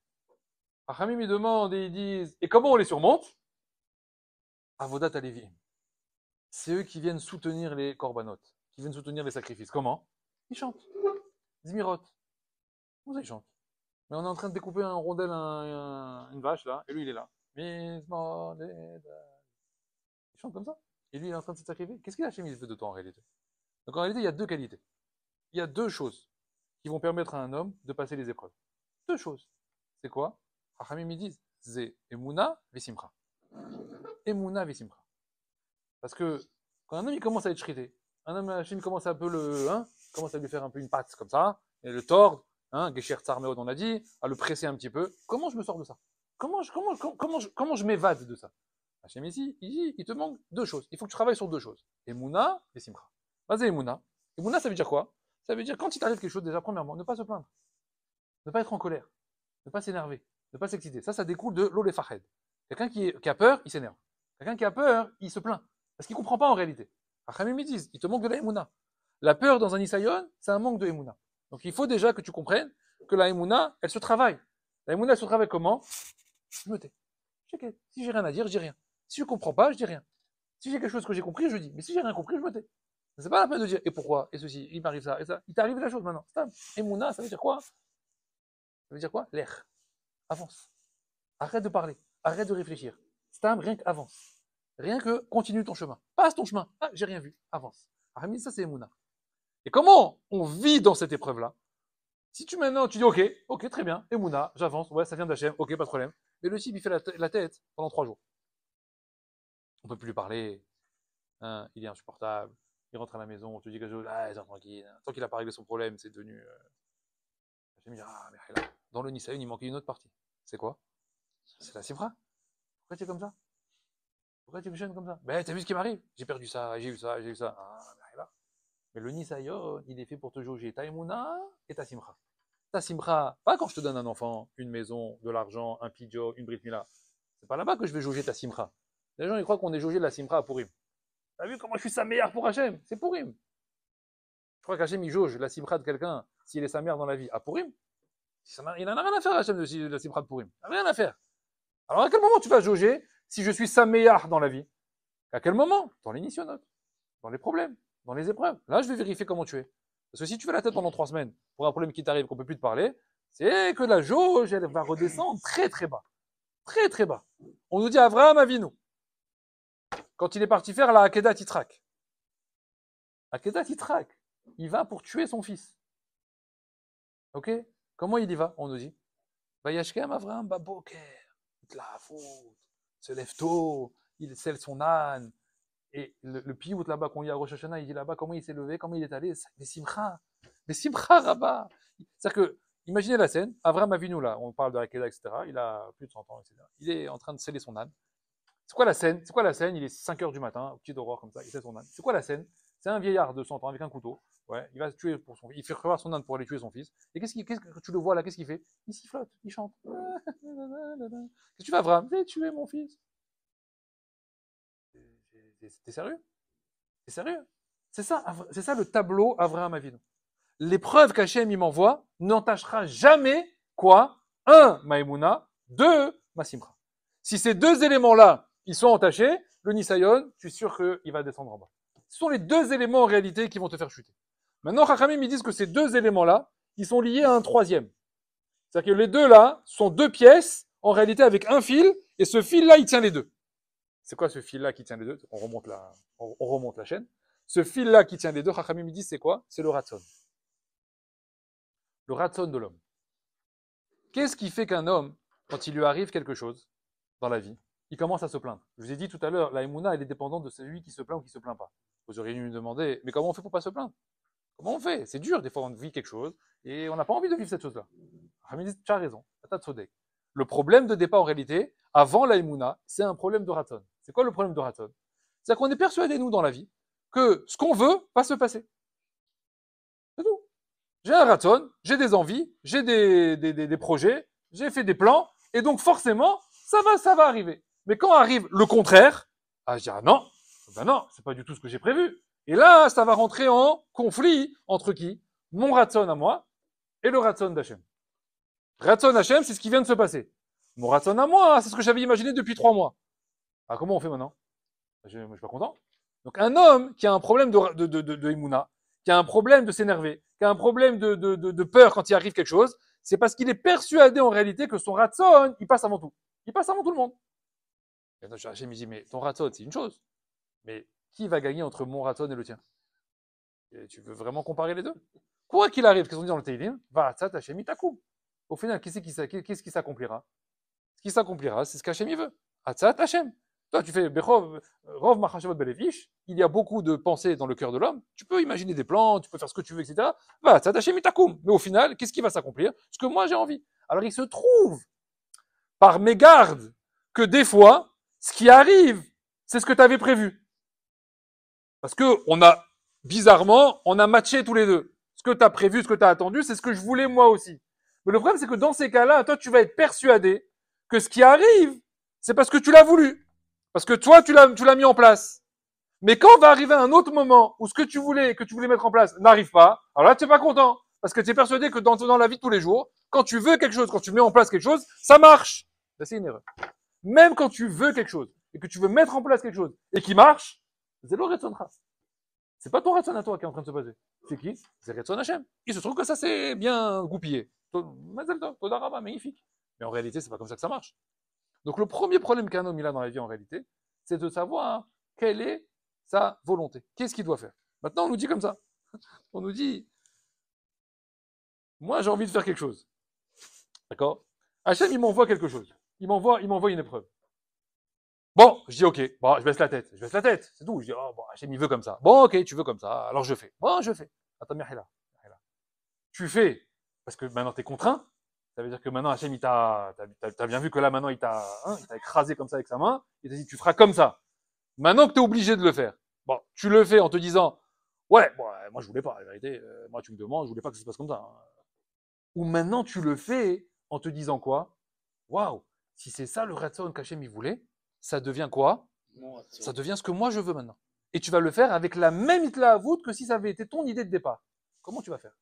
Hamim ils demandent et ils disent, et comment on les surmonte? Avodat Alevi'im. C'est eux qui viennent soutenir les corbanotes, qui viennent soutenir les sacrifices. Comment? Ils chantent. Zmirot. Comment ça, ils chantent? Mais on est en train de découper un rondel, une vache, là, et lui, il est là. Il chante comme ça. Et lui, il est en train de se sacrifier. Qu'est-ce qu'il a chez de toi, en réalité? Donc, en réalité, il y a deux qualités. Il y a deux choses qui vont permettre à un homme de passer les épreuves. Deux choses. C'est quoi? Hachamim, ils disent, c'est Emuna Vesimcha. Emuna Vesimcha. Parce que quand un homme il commence à être shrité, un homme Hachem commence un peu commence à lui faire un peu une patte comme ça, et le tordre, Gesher Tsarmeod on a dit, à le presser un petit peu. Comment je me sors de ça? Comment je m'évade de ça? Hachem ici, il te manque deux choses. Il faut que tu travailles sur deux choses. Emouna et Simcha. Vas-y Emouna. Emouna ça veut dire quoi? Ça veut dire quand il t'arrive quelque chose déjà premièrement, ne pas se plaindre, ne pas être en colère, ne pas s'énerver, ne pas s'exciter. Ça découle de l'olefached. Quelqu'un qui a peur, il s'énerve. Quelqu'un qui a peur, il se plaint. Parce qu'il ne comprend pas en réalité. Achamim ils disent, il te manque de la Emouna. La peur dans un Isayon, c'est un manque de Emouna. Donc il faut déjà que tu comprennes que la Emouna, elle se travaille. La Emouna, elle se travaille comment? Je me tais. Si j'ai rien à dire, je dis rien. Si je ne comprends pas, je dis rien. Si j'ai quelque chose que j'ai compris, je dis. Mais si j'ai rien compris, je me tais. C'est pas la peine de dire, et pourquoi? Et ceci, il m'arrive ça, et ça. Il t'arrive la chose maintenant. Emouna, ça veut dire quoi? Ça veut dire quoi? L'air. Avance. Arrête de parler. Arrête de réfléchir. Stam, rien qu'avance. Rien que continue ton chemin. Passe ton chemin. Ah, j'ai rien vu. Avance. Arami, ça c'est Emouna. Et comment on vit dans cette épreuve-là? Si maintenant tu dis ok, très bien, Emouna, j'avance, ouais, ça vient d'Hachem, ok, pas de problème. Mais le type, il fait la tête pendant 3 jours. On peut plus lui parler. Il est insupportable. Il rentre à la maison, on te dit quelque chose, c'est tranquille. Tant qu'il a pas réglé son problème, c'est devenu. Hachem dit, mais là, dans le Nisaïon, il manquait une autre partie. C'est quoi? C'est la Simra. Pourquoi tu es comme ça? Pourquoi tu me gênes comme ça? Ben, t'as vu ce qui m'arrive? J'ai perdu ça, j'ai eu ça, j'ai eu ça. Mais le Nisayon, il est fait pour te jauger ta Emouna et ta Simcha. Ta Simcha, pas quand je te donne un enfant, une maison, de l'argent, un pidjo, une Brit Mila. C'est pas là-bas que je vais jauger ta Simcha. Les gens, ils croient qu'on est jaugé de la Simcha à Purim. T'as vu comment je suis sa meilleure pour Hachem? C'est Purim. Je crois qu'Hachem, il jauge la Simcha de quelqu'un s'il est sa mère dans la vie à Purim. Il n'en a rien à faire, Hachem, de la Simcha de Purim. Il n'en a rien à faire. Alors à quel moment tu vas jauger si je suis sa meilleure dans la vie? À quel moment? Dans les nisyonotes, dans les problèmes, dans les épreuves. Là, je vais vérifier comment tu es. Parce que si tu fais la tête pendant 3 semaines pour un problème qui t'arrive, qu'on ne peut plus te parler, c'est que la jauge, elle va redescendre très très bas. Très très bas. On nous dit Avraham Avinu, quand il est parti faire la Akedat Yitrak. Akedat Yitrak, il va pour tuer son fils. Ok? Comment il y va? On nous dit. Vayashkem Avraham Baboker, Itlaavout, se lève tôt, il selle son âne. Et le piout là-bas, qu'on y a à Rosh Hashanah, il dit là-bas comment il s'est levé, comment il est allé. Mais Simcha Rabbah. C'est-à-dire que, imaginez la scène, Avraham Avinu là, on parle de Hakeda, etc. Il a plus de 100 ans, etc. Il est en train de sceller son âne. C'est quoi la scène? C'est quoi la scène? Il est 5 heures du matin, au pied d'aurore comme ça, il sait son âne. C'est quoi la scène? C'est un vieillard de 100 ans avec un couteau. Ouais, il va se tuer pour son fils. Il fait revoir son âne pour aller tuer son fils. Et qu'est-ce que tu le vois là? Qu'est-ce qu'il fait? Il sifflote, il chante. Qu'est-ce que tu fais, Abraham? Je vais tuer mon fils. T'es sérieux? T'es sérieux? C'est ça le tableau Avraham Avinu. L'épreuve qu'Hachem il m'envoie n'entachera jamais quoi? Un, Maïmouna, deux, Masimcha. Si ces deux éléments-là, ils sont entachés, le Nisayon, je suis sûr qu'il va descendre en bas. Ce sont les deux éléments en réalité qui vont te faire chuter. Maintenant, Chachamim, ils disent que ces deux éléments-là, ils sont liés à un troisième. C'est-à-dire que les deux là sont deux pièces, en réalité avec un fil, et ce fil-là, il tient les deux. C'est quoi ce fil-là qui tient les deux? On remonte la chaîne. Ce fil-là qui tient les deux, Chachamim, ils disent c'est quoi? C'est le Ratson. Le Ratson de l'homme. Qu'est-ce qui fait qu'un homme, quand il lui arrive quelque chose dans la vie, il commence à se plaindre? Je vous ai dit tout à l'heure, la Emouna, elle est dépendante de celui qui se plaint ou qui se plaint pas. Vous auriez dû me demander, mais comment on fait pour pas se plaindre? Comment on fait? C'est dur, des fois on vit quelque chose et on n'a pas envie de vivre cette chose-là. Tu as raison, le problème de départ en réalité, avant la Emouna, c'est un problème de Ratson. C'est quoi le problème de Ratson? C'est qu'on est persuadé, nous, dans la vie, que ce qu'on veut va se passer. C'est tout. J'ai un Ratson, j'ai des envies, j'ai des projets, j'ai fait des plans, et donc forcément, ça va arriver. Mais quand arrive le contraire, je dis ah non, c'est pas du tout ce que j'ai prévu. Et là, ça va rentrer en conflit entre qui? Mon Ratson à moi et le Ratson d'Hachem. Ratson Hachem, c'est ce qui vient de se passer. Mon Ratson à moi, c'est ce que j'avais imaginé depuis 3 mois. Ah, comment on fait maintenant? Je suis pas content. Donc un homme qui a un problème de Emouna, qui a un problème de s'énerver, qui a un problème de peur quand il arrive quelque chose, c'est parce qu'il est persuadé en réalité que son Ratson, il passe avant tout. Il passe avant tout le monde. Et donc Hachem me dit, mais ton Ratson, c'est une chose. Mais qui va gagner entre mon Ratson et le tien? Et tu veux vraiment comparer les deux? Quoi qu'il arrive, qu'est-ce qu'on dit dans le Teilim? Va, ça, Hachem, il t'accoupe. Au final, qu'est-ce qui s'accomplira? Ce qui s'accomplira, c'est ce qu'Hachem il veut. Atzat Hachem. Toi, tu fais Rov Machashavot Belevish, il y a beaucoup de pensées dans le cœur de l'homme. Tu peux imaginer des plans, tu peux faire ce que tu veux, etc. Va, Atzat Hachem itakoum. Mais au final, qu'est-ce qui va s'accomplir? Ce que moi j'ai envie. Alors il se trouve, par mégarde, que des fois, ce qui arrive, c'est ce que tu avais prévu. Parce que bizarrement, on a matché tous les deux. Ce que tu as prévu, ce que tu as attendu, c'est ce que je voulais moi aussi. Mais le problème, c'est que dans ces cas-là, toi, tu vas être persuadé que ce qui arrive, c'est parce que tu l'as voulu. Parce que toi, tu l'as mis en place. Mais quand va arriver un autre moment où ce que tu voulais mettre en place n'arrive pas, alors là, tu n'es pas content. Parce que tu es persuadé que dans la vie de tous les jours, quand tu veux quelque chose, quand tu mets en place quelque chose, ça marche. Ça, c'est une erreur. Même quand tu veux quelque chose et que tu veux mettre en place quelque chose et qui marche, c'est le Retson Ra. C'est pas ton Retson à toi qui est en train de se passer. C'est qui? C'est Retson Hachem. Il se trouve que ça, c'est bien goupillé. Mazel tov, Toda Rabba, magnifique. Mais en réalité, c'est pas comme ça que ça marche. Donc le premier problème qu'un homme il a dans la vie en réalité, c'est de savoir quelle est sa volonté. Qu'est-ce qu'il doit faire? Maintenant, on nous dit comme ça. On nous dit, moi j'ai envie de faire quelque chose. D'accord? Hachem, il m'envoie quelque chose. Il m'envoie une épreuve. Bon, je dis ok, bon, je baisse la tête, c'est tout. Je dis, oh, bon, Hachem, il veut comme ça. Bon, ok, tu veux comme ça, alors je fais. Bon, je fais. Attends, là. Tu fais, parce que maintenant tu es contraint. Ça veut dire que maintenant, Hachem, t'as bien vu que là, maintenant, il t'a écrasé comme ça avec sa main. Il t'a dit, tu feras comme ça. Maintenant que tu es obligé de le faire. Bon, tu le fais en te disant, ouais, bon, moi, je voulais pas, la vérité. Moi, tu me demandes, je voulais pas que ça se passe comme ça. Hein. Ou maintenant, tu le fais en te disant quoi? Waouh, si c'est ça le Ratson qu'Hachem, il voulait, ça devient quoi? Ça devient ce que moi, je veux maintenant. Et tu vas le faire avec la même Hitla Avout que si ça avait été ton idée de départ. Comment tu vas faire?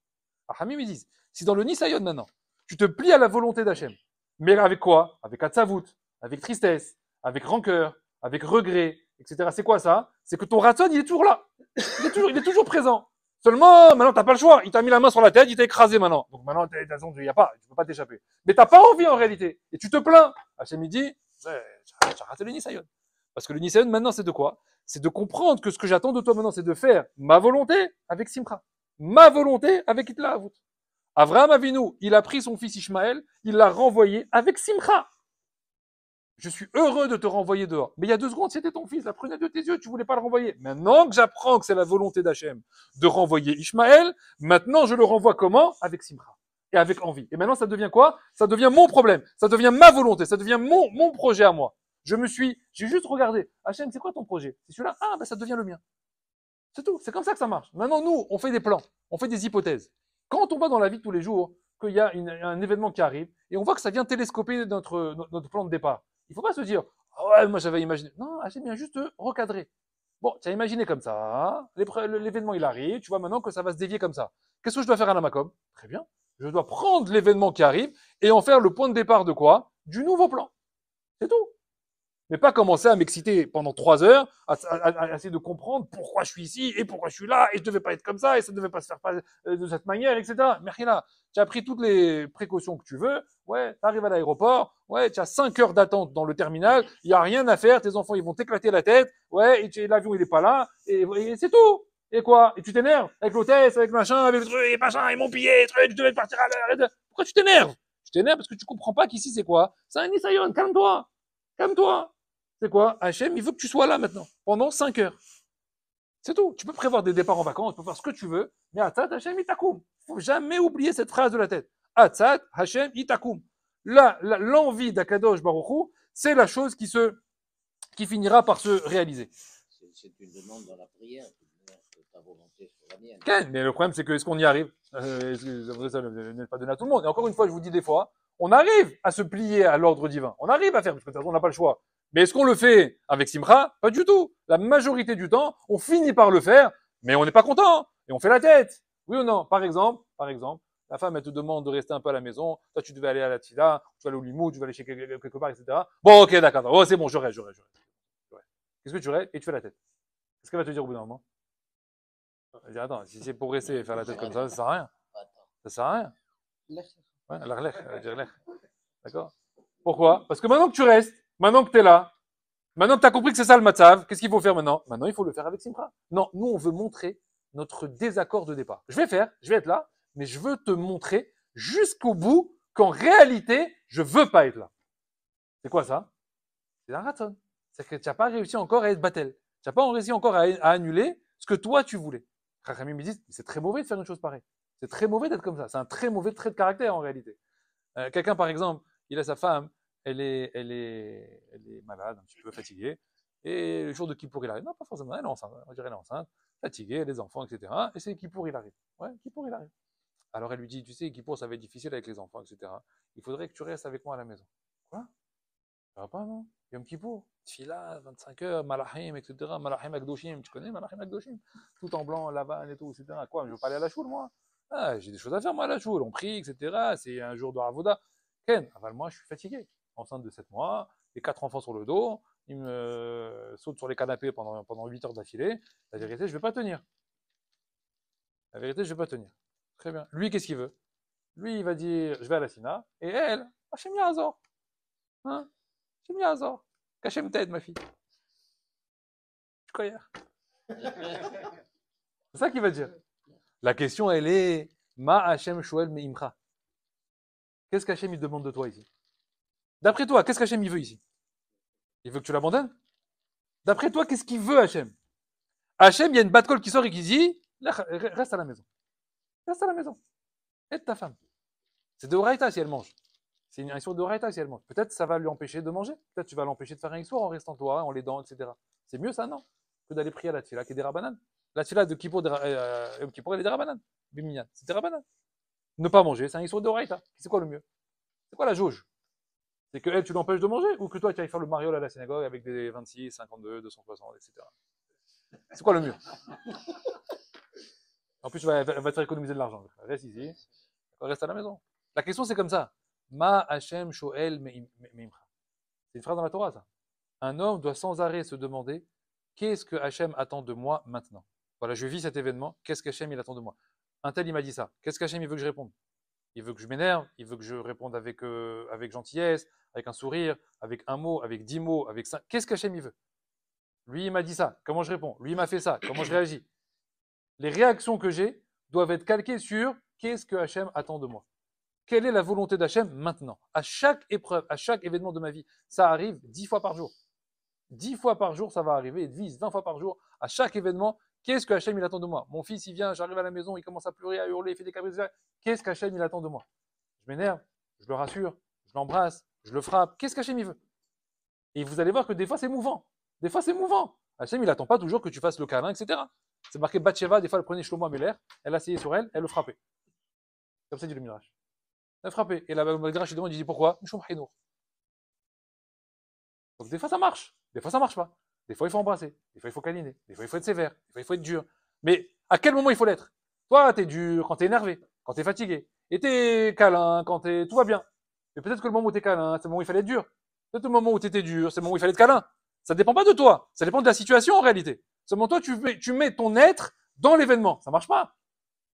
Alors, Hamim, ils disent, si dans le Nisayon maintenant, tu te plies à la volonté d'Hachem. Mais avec quoi? Avec Hatzavout, avec tristesse, avec rancœur, avec regret, etc. C'est quoi ça? C'est que ton Ratson, il est toujours là. Il est toujours présent. Seulement, maintenant, t'as pas le choix. Il t'a mis la main sur la tête, il t'a écrasé maintenant. Donc maintenant, il y a pas, tu peux pas t'échapper. Mais t'as pas envie en réalité. Et tu te plains. Hachem, il dit, j'ai raté le Nisayon. Parce que le Nisayon, maintenant, c'est de quoi? C'est de comprendre que ce que j'attends de toi maintenant, c'est de faire ma volonté avec Simcha. Ma volonté avec Hitla Avout. Avraham Avinu, il a pris son fils Ishmaël, il l'a renvoyé avec Simcha. Je suis heureux de te renvoyer dehors. Mais il y a 2 secondes, c'était ton fils, la prenait de tes yeux, tu voulais pas le renvoyer. Maintenant que j'apprends que c'est la volonté d'Hachem de renvoyer Ishmaël, maintenant je le renvoie comment? Avec Simcha. Et avec envie. Et maintenant, ça devient quoi? Ça devient mon problème. Ça devient ma volonté. Ça devient mon projet à moi. J'ai juste regardé. Hachem, c'est quoi ton projet? C'est celui-là? Ah, ben ça devient le mien. C'est tout. C'est comme ça que ça marche. Maintenant, nous, on fait des plans. On fait des hypothèses. Quand on voit dans la vie de tous les jours qu'il y a un événement qui arrive et on voit que ça vient télescoper notre plan de départ, il faut pas se dire, ah ouais, moi j'avais imaginé. Non, Hachem vient juste recadrer. Bon, tu as imaginé comme ça. L'événement, il arrive. Tu vois maintenant que ça va se dévier comme ça. Qu'est-ce que je dois faire à la Macom? Très bien. Je dois prendre l'événement qui arrive et en faire le point de départ de quoi? Du nouveau plan. C'est tout. Mais pas commencer à m'exciter pendant 3 heures, à essayer de comprendre pourquoi je suis ici et pourquoi je suis là et je devais pas être comme ça et ça devait pas se faire de cette manière, etc. Merci là. Tu as pris toutes les précautions que tu veux. Ouais, tu arrives à l'aéroport. Ouais, tu as 5 heures d'attente dans le terminal. Il y a rien à faire. Tes enfants, ils vont t'éclater la tête. Ouais, et l'avion, il est pas là. Et c'est tout. Et quoi? Et tu t'énerves avec l'hôtesse, avec machin, avec le truc, et machin, et mon billet, truc, tu devais partir à l'heure. Pourquoi tu t'énerves? Tu t'énerves parce que tu comprends pas qu'ici c'est quoi? C'est un Nisayon, calme-toi. Calme-toi. C'est quoi? Hachem, il veut que tu sois là maintenant, pendant 5 heures. C'est tout. Tu peux prévoir des départs en vacances, tu peux faire ce que tu veux, mais Atzat, Hachem, itakoum. Faut jamais oublier cette phrase de la tête. Atzat, Hachem, itakoum. Là, l'envie d'Akadosh Baruch Hu, c'est la chose qui finira par se réaliser. C'est une demande dans la prière. Ta volonté sur la mienne. Okay, mais le problème, c'est que est-ce qu'on y arrive? Ça n'est pas donné à tout le monde. Et encore une fois, je vous dis des fois, on arrive à se plier à l'ordre divin. On arrive à faire, parce que de toute façon, on n'a pas le choix. Mais est-ce qu'on le fait avec Simcha? Pas du tout. La majorité du temps, on finit par le faire, mais on n'est pas content. Et on fait la tête. Oui ou non? Par exemple, la femme, elle te demande de rester un peu à la maison. Toi, tu devais aller à la Tfila, tu vas aller au Limoud, tu vas aller chez quelque part, etc. Bon, ok, d'accord. Oh, c'est bon, je reste. Qu'est-ce que tu restes? Et tu fais la tête. Qu'est-ce qu'elle va te dire au bout d'un moment? Elle dit, attends, si c'est pour rester et faire la tête comme ça sert à rien. Ça sert à rien. Ouais, elle va dire lech. D'accord? Pourquoi? Parce que maintenant que tu restes, maintenant que tu es là, maintenant que tu as compris que c'est ça le matzav, qu'est-ce qu'il faut faire maintenant? Maintenant, il faut le faire avec Simcha. Non, nous, on veut montrer notre désaccord de départ. Je vais être là, mais je veux te montrer jusqu'au bout qu'en réalité, je veux pas être là. C'est quoi ça? C'est un raton. C'est que tu n'as pas réussi encore à être battel. Tu n'as pas réussi encore à annuler ce que toi, tu voulais. Rachamim me dit, c'est très mauvais de faire une chose pareille. C'est très mauvais d'être comme ça. C'est un très mauvais trait de caractère en réalité. Quelqu'un, par exemple, il a sa femme, elle est malade, un petit peu fatiguée, et le jour de Kippour, il arrive. Non, pas forcément, elle est enceinte, on dirait elle est enceinte, fatiguée, les enfants, etc. Et c'est Kippour, il arrive. Ouais, Kippour, il arrive. Alors elle lui dit, tu sais, Kippour, ça va être difficile avec les enfants, etc. Il faudrait que tu restes avec moi à la maison. Quoi? Ça va pas, non? Yom Kippour, Tfila, 25 heures, Malachim, etc. Malachim Akdoshim, tu connais Malachim Akdoshim? Tout en blanc, Lavan et tout, etc. Quoi? Je veux pas aller à la choule, moi? Ah, j'ai des choses à faire, moi, à la choule. On prie, etc. C'est un jour de Avoda. Ken, aval, moi, je suis fatigué. Enceinte de 7 mois, les 4 enfants sur le dos, il me saute sur les canapés pendant 8 heures d'affilée. La vérité, je vais pas tenir. La vérité, je vais pas tenir. Très bien. Lui, qu'est-ce qu'il veut? Lui, il va dire, je vais à la Sina. Et elle, Hachem Yazor. Hein? Hachem Yazor. Qu'Hachem t'aide, ma fille. Tu crois hier? C'est ça qu'il va dire. La question, elle est, Ma Hachem Shoel Meimcha. Qu'est-ce qu'Hachem il demande de toi ici? D'après toi, qu'est-ce qu'Hachem il veut ici? Il veut que tu l'abandonnes? D'après toi, qu'est-ce qu'il veut Hachem? Hachem, il y a une batte-colle qui sort et qui dit, reste à la maison. Reste à la maison. Aide ta femme. C'est de Horaïta si elle mange. C'est une histoire de Horaïta si elle mange. Peut-être ça va lui empêcher de manger. Peut-être tu vas l'empêcher de faire un histoire en restant toi, en l'aidant, etc. C'est mieux ça, non? Que d'aller prier à la tfila qui est des rabanan. La tfila de Kippour, elle est des rabanan. Biminian, c'est des rabanan. Ne pas manger, c'est un histoire de Horaïta. C'est quoi le mieux? C'est quoi la jauge? C'est que elle, tu l'empêches de manger ou que toi, tu ailles faire le mariole à la synagogue avec des 26, 52, 260, etc. C'est quoi le mieux? En plus, elle va te faire économiser de l'argent. Reste ici, reste à la maison. La question, c'est comme ça. Ma Hachem Shoel Meimcha. C'est une phrase dans la Torah, ça. Un homme doit sans arrêt se demander qu'est-ce que Hachem attend de moi maintenant? Voilà, je vis cet événement, qu'est-ce qu'Hachem il attend de moi? Un tel, il m'a dit ça. Qu'est-ce qu'Hachem il veut que je réponde? Il veut que je m'énerve, il veut que je réponde avec gentillesse, avec un sourire, avec un mot, avec 10 mots, avec 5. Qu'est-ce qu'Hachem il veut? Lui, il m'a dit ça. Comment je réponds? Lui, il m'a fait ça. Comment je réagis? Les réactions que j'ai doivent être calquées sur qu'est-ce que Hachem attend de moi? Quelle est la volonté d'Hachem maintenant? À chaque épreuve, à chaque événement de ma vie, ça arrive 10 fois par jour. 10 fois par jour, ça va arriver, 10, 20 fois par jour, à chaque événement, qu'est-ce que Hachem il attend de moi? Mon fils, il vient, j'arrive à la maison, il commence à pleurer, à hurler, il fait des caprices. Qu'est-ce qu'Hachem il attend de moi? Je m'énerve, je le rassure, je l'embrasse, je le frappe. Qu'est-ce qu'Hachem il veut? Et vous allez voir que des fois, c'est mouvant. Des fois, c'est mouvant. Hachem, il n'attend pas toujours que tu fasses le câlin, etc. C'est marqué Bathsheba, des fois, elle prenait Shlomo Améler, elle asseyait sur elle, elle le frappait. Comme ça, dit le Midrash. Elle frappait. Et là, le Midrash, il demande, il dit pourquoi? Donc, des fois, ça marche. Des fois, ça marche pas. Des fois, il faut embrasser. Des fois, il faut câliner. Des fois, il faut être sévère. Des fois, il faut être dur. Mais à quel moment il faut l'être? Toi, t'es dur quand t'es énervé, quand t'es fatigué. Et t'es câlin quand tout va bien. Mais peut-être que le moment où t'es câlin, c'est le moment où il fallait être dur. Peut-être le moment où t'étais dur, c'est le moment où il fallait être câlin. Ça dépend pas de toi. Ça dépend de la situation, en réalité. Seulement toi, tu mets ton être dans l'événement. Ça marche pas.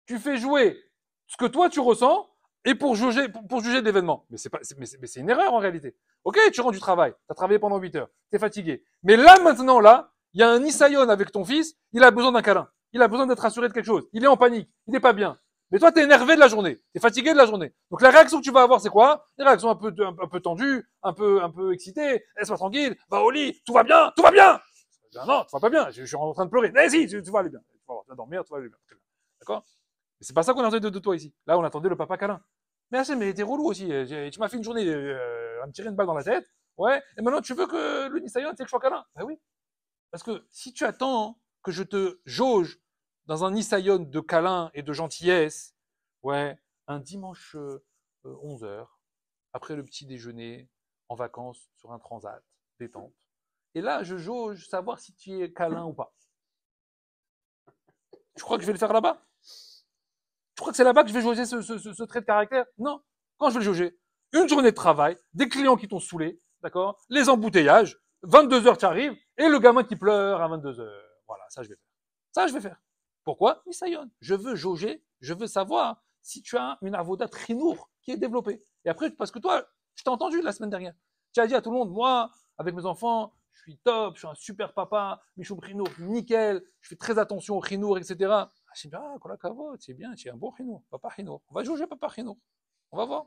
Tu fais jouer ce que toi, tu ressens et pour juger de l'événement. Mais c'est une erreur, en réalité. Ok, tu rends du travail. Tu as travaillé pendant 8 heures. Tu es fatigué. Mais là, maintenant, là, il y a un Nisayon avec ton fils. Il a besoin d'un câlin. Il a besoin d'être rassuré de quelque chose. Il est en panique. Il n'est pas bien. Mais toi, tu es énervé de la journée. Tu es fatigué de la journée. Donc, la réaction que tu vas avoir, c'est quoi? Des réactions un peu tendues, un peu excitées. Laisse-moi tranquille. Va au lit. Tout va bien. Tout va bien. Non, tout va pas bien. Je suis en train de pleurer. Mais si, tu vas aller bien. Tu vas dormir, tout va aller bien. D'accord? Mais c'est pas ça qu'on attendait de toi ici. Là, on attendait le papa câlin. Mais Hachem, mais t'es relou aussi. Tu m'as fait une journée à me tirer une balle dans la tête. Ouais. Et maintenant, tu veux que le Nisayon, c'est que je sois câlin? Ben oui. Parce que si tu attends que je te jauge dans un Nisayon de câlin et de gentillesse, ouais, un dimanche 11h, après le petit déjeuner, en vacances, sur un transat, détente. Et là, je jauge savoir si tu es câlin ou pas. Tu crois que je vais le faire là-bas? Tu crois que c'est là-bas que je vais jauger ce trait de caractère? Non. Quand je vais le jauger, une journée de travail, des clients qui t'ont saoulé, d'accord? Les embouteillages, 22h tu arrives, et le gamin qui pleure à 22h. Voilà, ça je vais faire. Ça je vais faire. Pourquoi? Nisayon. Je veux jauger, je veux savoir si tu as une avoda trinour qui est développée. Et après, parce que toi, je t'ai entendu la semaine dernière. Tu as dit à tout le monde, moi, avec mes enfants, je suis top, je suis un super papa, Michoum Trinour, nickel, je fais très attention au Trinour, etc. Je dis, ah, Kola Kavod, c'est bien, tu es un bon Trinour, papa Trinour. On va jauger papa Trinour. On va voir.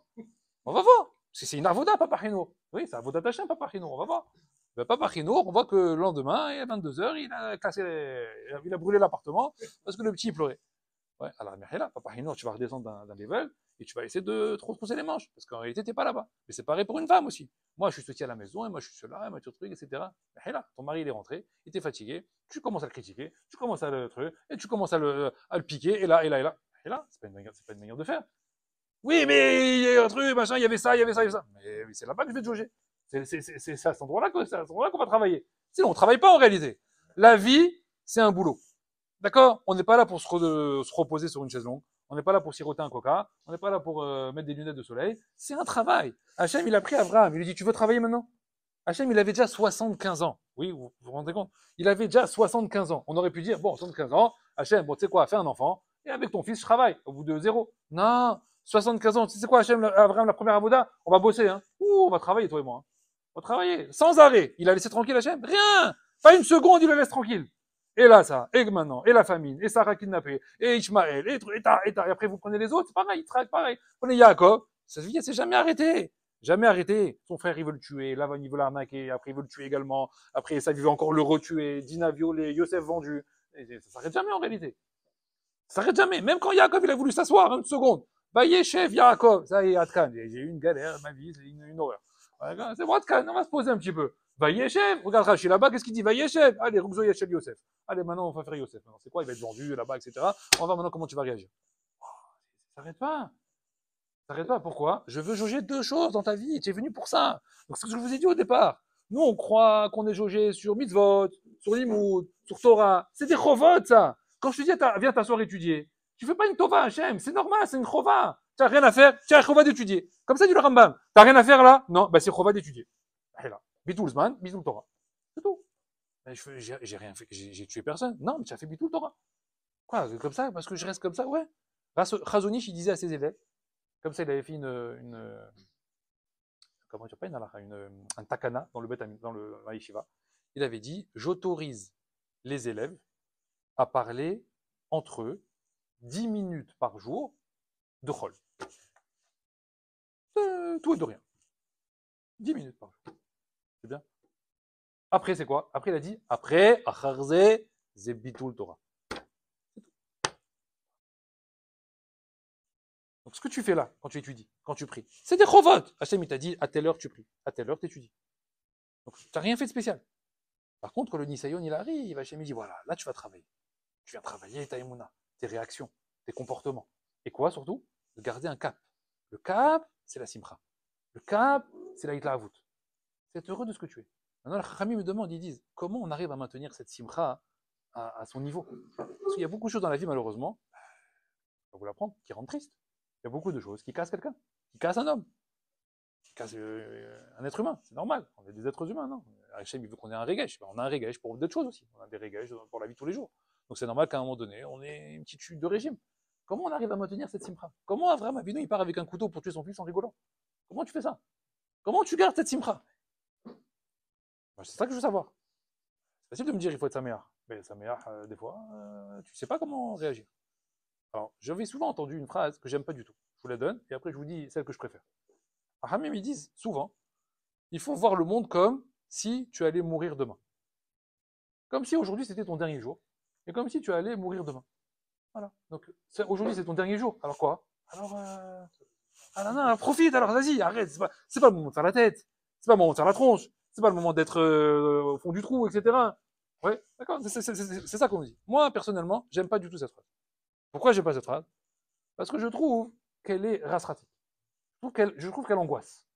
On va voir. C'est une avoda, papa Trinour. Oui, c'est avoda tachin, papa Trinour. On va voir. Ben, papa Trinour, on voit que le lendemain, à 22h, il a brûlé l'appartement parce que le petit pleurait. Ouais, alors, mais là, papa Trinour, tu vas redescendre d'un level et tu vas essayer de te retrousser les manches parce qu'en réalité, tu n'es pas là-bas. Mais c'est pareil pour une femme aussi. Moi, je suis ceci à la maison et moi, je suis cela, et moi, tu truc, etc. Mais là, ton mari, il est rentré, il était fatigué, tu commences à le critiquer, tu commences à le truc, et tu commences à le piquer, et là. Et là, c'est pas une manière de faire. Oui, mais il y a un truc, machin, il y avait ça, il y avait ça, il y avait ça. Mais c'est là-bas que je vais te jauger. C'est à cet endroit-là qu'on va travailler. Sinon, on ne travaille pas en réalité. La vie, c'est un boulot. D'accord? On n'est pas là pour se reposer sur une chaise longue. On n'est pas là pour siroter un coca. On n'est pas là pour mettre des lunettes de soleil. C'est un travail. Hachem, il a pris Abraham. Il lui dit, tu veux travailler maintenant? Hachem, il avait déjà 75 ans. Oui, vous rendez compte? Il avait déjà 75 ans. On aurait pu dire, bon, 75 ans, Hachem, bon, tu sais quoi, fais un enfant. Et avec ton fils, je travaille. Au bout de 0. Non, 75 ans. Tu sais quoi, Hachem, Abraham, la première avoda? On va bosser, hein. Ouh, on va travailler, toi et moi. Hein. On va travailler. Sans arrêt. Il a laissé tranquille Hachem? Rien. Pas une seconde, il le laisse tranquille. Et là, ça, et maintenant, et la famine, et Sarah kidnappée, et Ishmaël, et après vous prenez les autres, c'est pareil, il travaille pareil. Prenez Yaakov, ça se dit, c'est jamais arrêté. Jamais arrêté. Son frère, il veut le tuer, Lavan, il veut l'arnaquer, après il veut le tuer également, après ça, il veut encore le retuer, Dina violé, Yosef vendu. Et ça s'arrête jamais en réalité. Ça s'arrête jamais. Même quand Yaakov, il a voulu s'asseoir, une seconde. Bah, chef Yaakov, ça y est, Atkan, j'ai eu une galère, ma vie, c'est une horreur. C'est bon, Atkan, on va se poser un petit peu. Vayeshev, regarde Rashi là-bas, qu'est-ce qu'il dit? Vayeshev, allez, Rugzo Yeshel Yosef. Allez, maintenant, on va faire Yosef. C'est quoi? Il va être vendu là-bas, etc. On va voir maintenant comment tu vas réagir. Ça s'arrête pas. Ça s'arrête pas. Pourquoi? Je veux jauger 2 choses dans ta vie. Tu es venu pour ça. Donc, c'est ce que je vous ai dit au départ. Nous, on croit qu'on est jaugé sur mitzvot, sur limoud, sur Torah. C'est des chovot, ça. Quand je te dis, viens t'asseoir étudier, tu fais pas une tova, Hachem. C'est normal, c'est une chova. Tu n'as rien à faire, tu as un chova d'étudier. Comme ça, dit le Rambam. Tu n'as rien à faire là? Non, bah, c'est chova d'étudier. Là. Bitoulzman, Bitoul Torah. C'est tout. J'ai rien fait, j'ai tué personne. Non, mais tu as fait Bitoul Torah. Quoi, comme ça, parce que je reste comme ça? Ouais. Razonich, il disait à ses élèves, comme ça, il avait fait comment tu appelles, un takana dans le Maïshiva. Il avait dit, j'autorise les élèves à parler entre eux 10 minutes par jour de chol. Tout et de rien. 10 minutes par jour. C'est bien. Après, c'est quoi? Après, il a dit, après, acharze, zebitul Torah. Donc, ce que tu fais là, quand tu étudies, quand tu pries, c'est des chovot. Hachem, il t'a dit, à telle heure, tu pries. À telle heure, tu étudies. Donc, tu n'as rien fait de spécial. Par contre, le Nisayon, il arrive, Hachem, il dit, voilà, là, tu vas travailler. Tu viens travailler ta émouna, tes réactions, tes comportements. Et quoi, surtout? De garder un cap. Le cap, c'est la simcha. Le cap, c'est la hitlahavut. C'est heureux de ce que tu es. Maintenant, les Chachamim me demandent, ils disent, comment on arrive à maintenir cette simcha à son niveau? Parce qu'il y a beaucoup de choses dans la vie, malheureusement, je vais vous l'apprendre, qui rendent triste. Il y a beaucoup de choses qui cassent quelqu'un, qui cassent un homme, qui cassent un être humain. C'est normal, on est des êtres humains, non? Hachem, il veut qu'on ait un régesh. On a un régesh pour d'autres choses aussi. On a des régesh pour la vie de tous les jours. Donc c'est normal qu'à un moment donné, on ait une petite chute de régime. Comment on arrive à maintenir cette simcha? Comment Avraham Avinu, il part avec un couteau pour tuer son fils en rigolant? Comment tu fais ça? Comment tu gardes cette simcha? C'est ça que je veux savoir. C'est facile de me dire il faut être saméach. Mais saméach, des fois, tu ne sais pas comment réagir. Alors, j'avais souvent entendu une phrase que j'aime pas du tout. Je vous la donne, et après je vous dis celle que je préfère. Hamim, ils disent souvent, il faut voir le monde comme si tu allais mourir demain. Comme si aujourd'hui c'était ton dernier jour, et comme si tu allais mourir demain. Voilà. Donc, aujourd'hui c'est ton dernier jour. Alors quoi? Alors, ah non, profite, alors vas-y, arrête. C'est pas le moment de faire la tête. C'est pas le moment de faire la tronche. C'est pas le moment d'être au fond du trou, etc. Ouais, d'accord, c'est ça qu'on dit. Moi, personnellement, j'aime pas du tout cette phrase. Pourquoi j'aime pas cette phrase? Parce que je trouve qu'elle est rasratique. Je trouve qu'elle angoisse.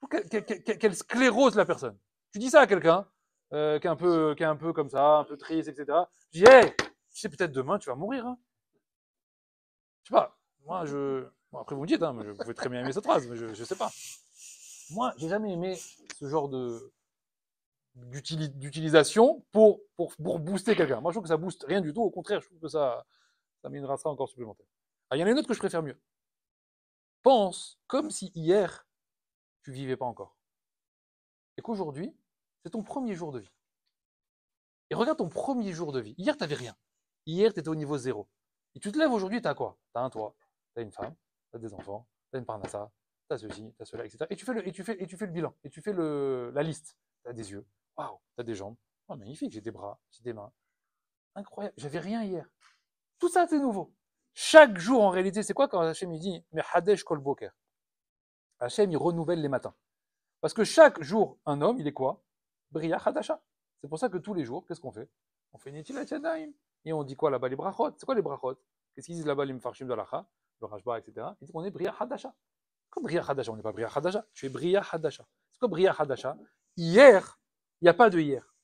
Je trouve qu'elle sclérose la personne. Tu dis ça à quelqu'un qui est un peu comme ça, un peu triste, etc. Je dis, hey, tu sais, peut-être demain, tu vas mourir. Hein. Je sais pas. Moi, bon, après, vous me dites, hein, mais je pouvais très bien aimer cette phrase, mais je sais pas. Moi, j'ai jamais aimé ce genre d'utilisation pour booster quelqu'un. Moi, je trouve que ça booste rien du tout. Au contraire, je trouve que ça met une rasera encore supplémentaire. Ah, il y en a une autre que je préfère mieux. Pense comme si hier, tu vivais pas encore. Et qu'aujourd'hui, c'est ton premier jour de vie. Et regarde ton premier jour de vie. Hier, tu n'avais rien. Hier, tu étais au niveau 0. Et tu te lèves aujourd'hui, tu as quoi? Tu as un toit, tu as une femme, tu as des enfants, tu as une parnassa, tu as ceci, tu as cela, etc. Et tu fais le bilan, et tu fais la liste. Tu as des yeux, waouh, tu as des jambes, oh, magnifique, j'ai des bras, j'ai des mains. Incroyable, j'avais rien hier. Tout ça, c'est nouveau. Chaque jour, en réalité, c'est quoi quand Hachem il dit mais Hadesh Kol Boker? Hachem, il renouvelle les matins. Parce que chaque jour, un homme, il est quoi? Bria Hadasha. C'est pour ça que tous les jours, qu'est-ce qu'on fait? On fait Netilat Yadayim. Et on dit quoi là-bas? Les brachot. C'est quoi les brachot? Qu'est-ce qu'ils disent là-bas, les Mfarshim de l'Acha, le Rashba, etc. Ils disent qu'on est Bria Hadasha. Comme Bria Hadasha, on n'est pas Bria Hadasha. Tu es Bria Hadasha. C'est quoi Bria Hadasha? Hier, il n'y a pas de hier.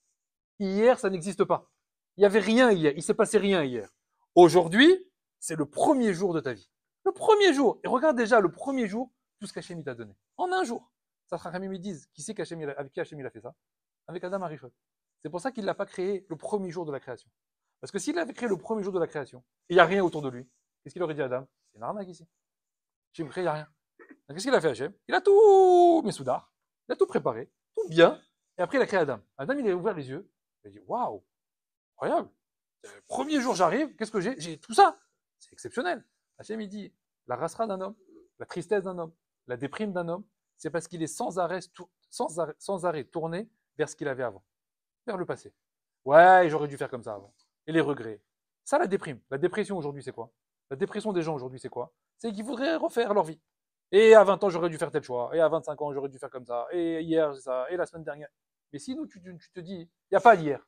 Hier, ça n'existe pas. Il n'y avait rien hier. Il ne s'est passé rien hier. Aujourd'hui, c'est le premier jour de ta vie. Le premier jour. Et regarde déjà le premier jour, tout ce qu'Hachem t'a donné. En un jour. Ça sera Hamim, ils disent, qui c'est avec qui Hachem il a fait ça? Avec Adam Arishon. C'est pour ça qu'il ne l'a pas créé le premier jour de la création. Parce que s'il avait créé le premier jour de la création, et il n'y a rien autour de lui, qu'est-ce qu'il aurait dit à Adam? C'est une arnaque ici. Hachem crée, il n'y a rien. Donc, qu'est-ce qu'il a fait Hachem? Il a tout mis soudard, il a tout préparé, tout bien, et après il a créé Adam. Adam, il a ouvert les yeux, il a dit, waouh, incroyable. Le premier jour j'arrive, qu'est-ce que j'ai? J'ai tout ça. C'est exceptionnel. Hachem, il dit, la rasera d'un homme, la tristesse d'un homme, la déprime d'un homme, c'est parce qu'il est sans arrêt tourné vers ce qu'il avait avant, vers le passé. Ouais, j'aurais dû faire comme ça avant. Et les regrets. Ça, la déprime. La dépression aujourd'hui, c'est quoi? La dépression des gens aujourd'hui, c'est quoi? C'est qu'ils voudraient refaire leur vie. Et à 20 ans, j'aurais dû faire tel choix. Et à 25 ans, j'aurais dû faire comme ça. Et hier, c'est ça. Et la semaine dernière. Mais si nous, tu te dis, il n'y a pas d'hier.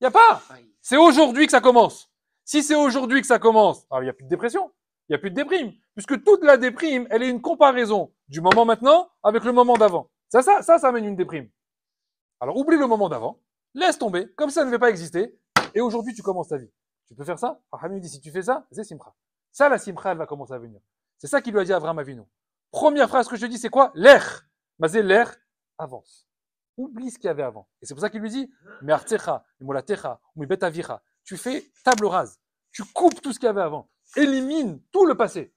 Il n'y a pas. C'est aujourd'hui que ça commence. Si c'est aujourd'hui que ça commence, alors il n'y a plus de dépression. Il n'y a plus de déprime. Puisque toute la déprime, elle est une comparaison du moment maintenant avec le moment d'avant. Ça amène une déprime. Alors oublie le moment d'avant. Laisse tomber. Comme ça ne devait pas exister. Et aujourd'hui, tu commences ta vie. Tu peux faire ça? Hamim dit, si tu fais ça, c'est Simcha. Ça, la Simcha, elle va commencer à venir. C'est ça qu'il lui a dit à Avraham Avinu. Première phrase que je te dis, c'est quoi? L'air. Mazé, l'air avance. Oublie ce qu'il y avait avant. Et c'est pour ça qu'il lui dit, Me'artecha, Molatecha, Mibetavicha. Tu fais table rase. Tu coupes tout ce qu'il y avait avant. Élimine tout le passé.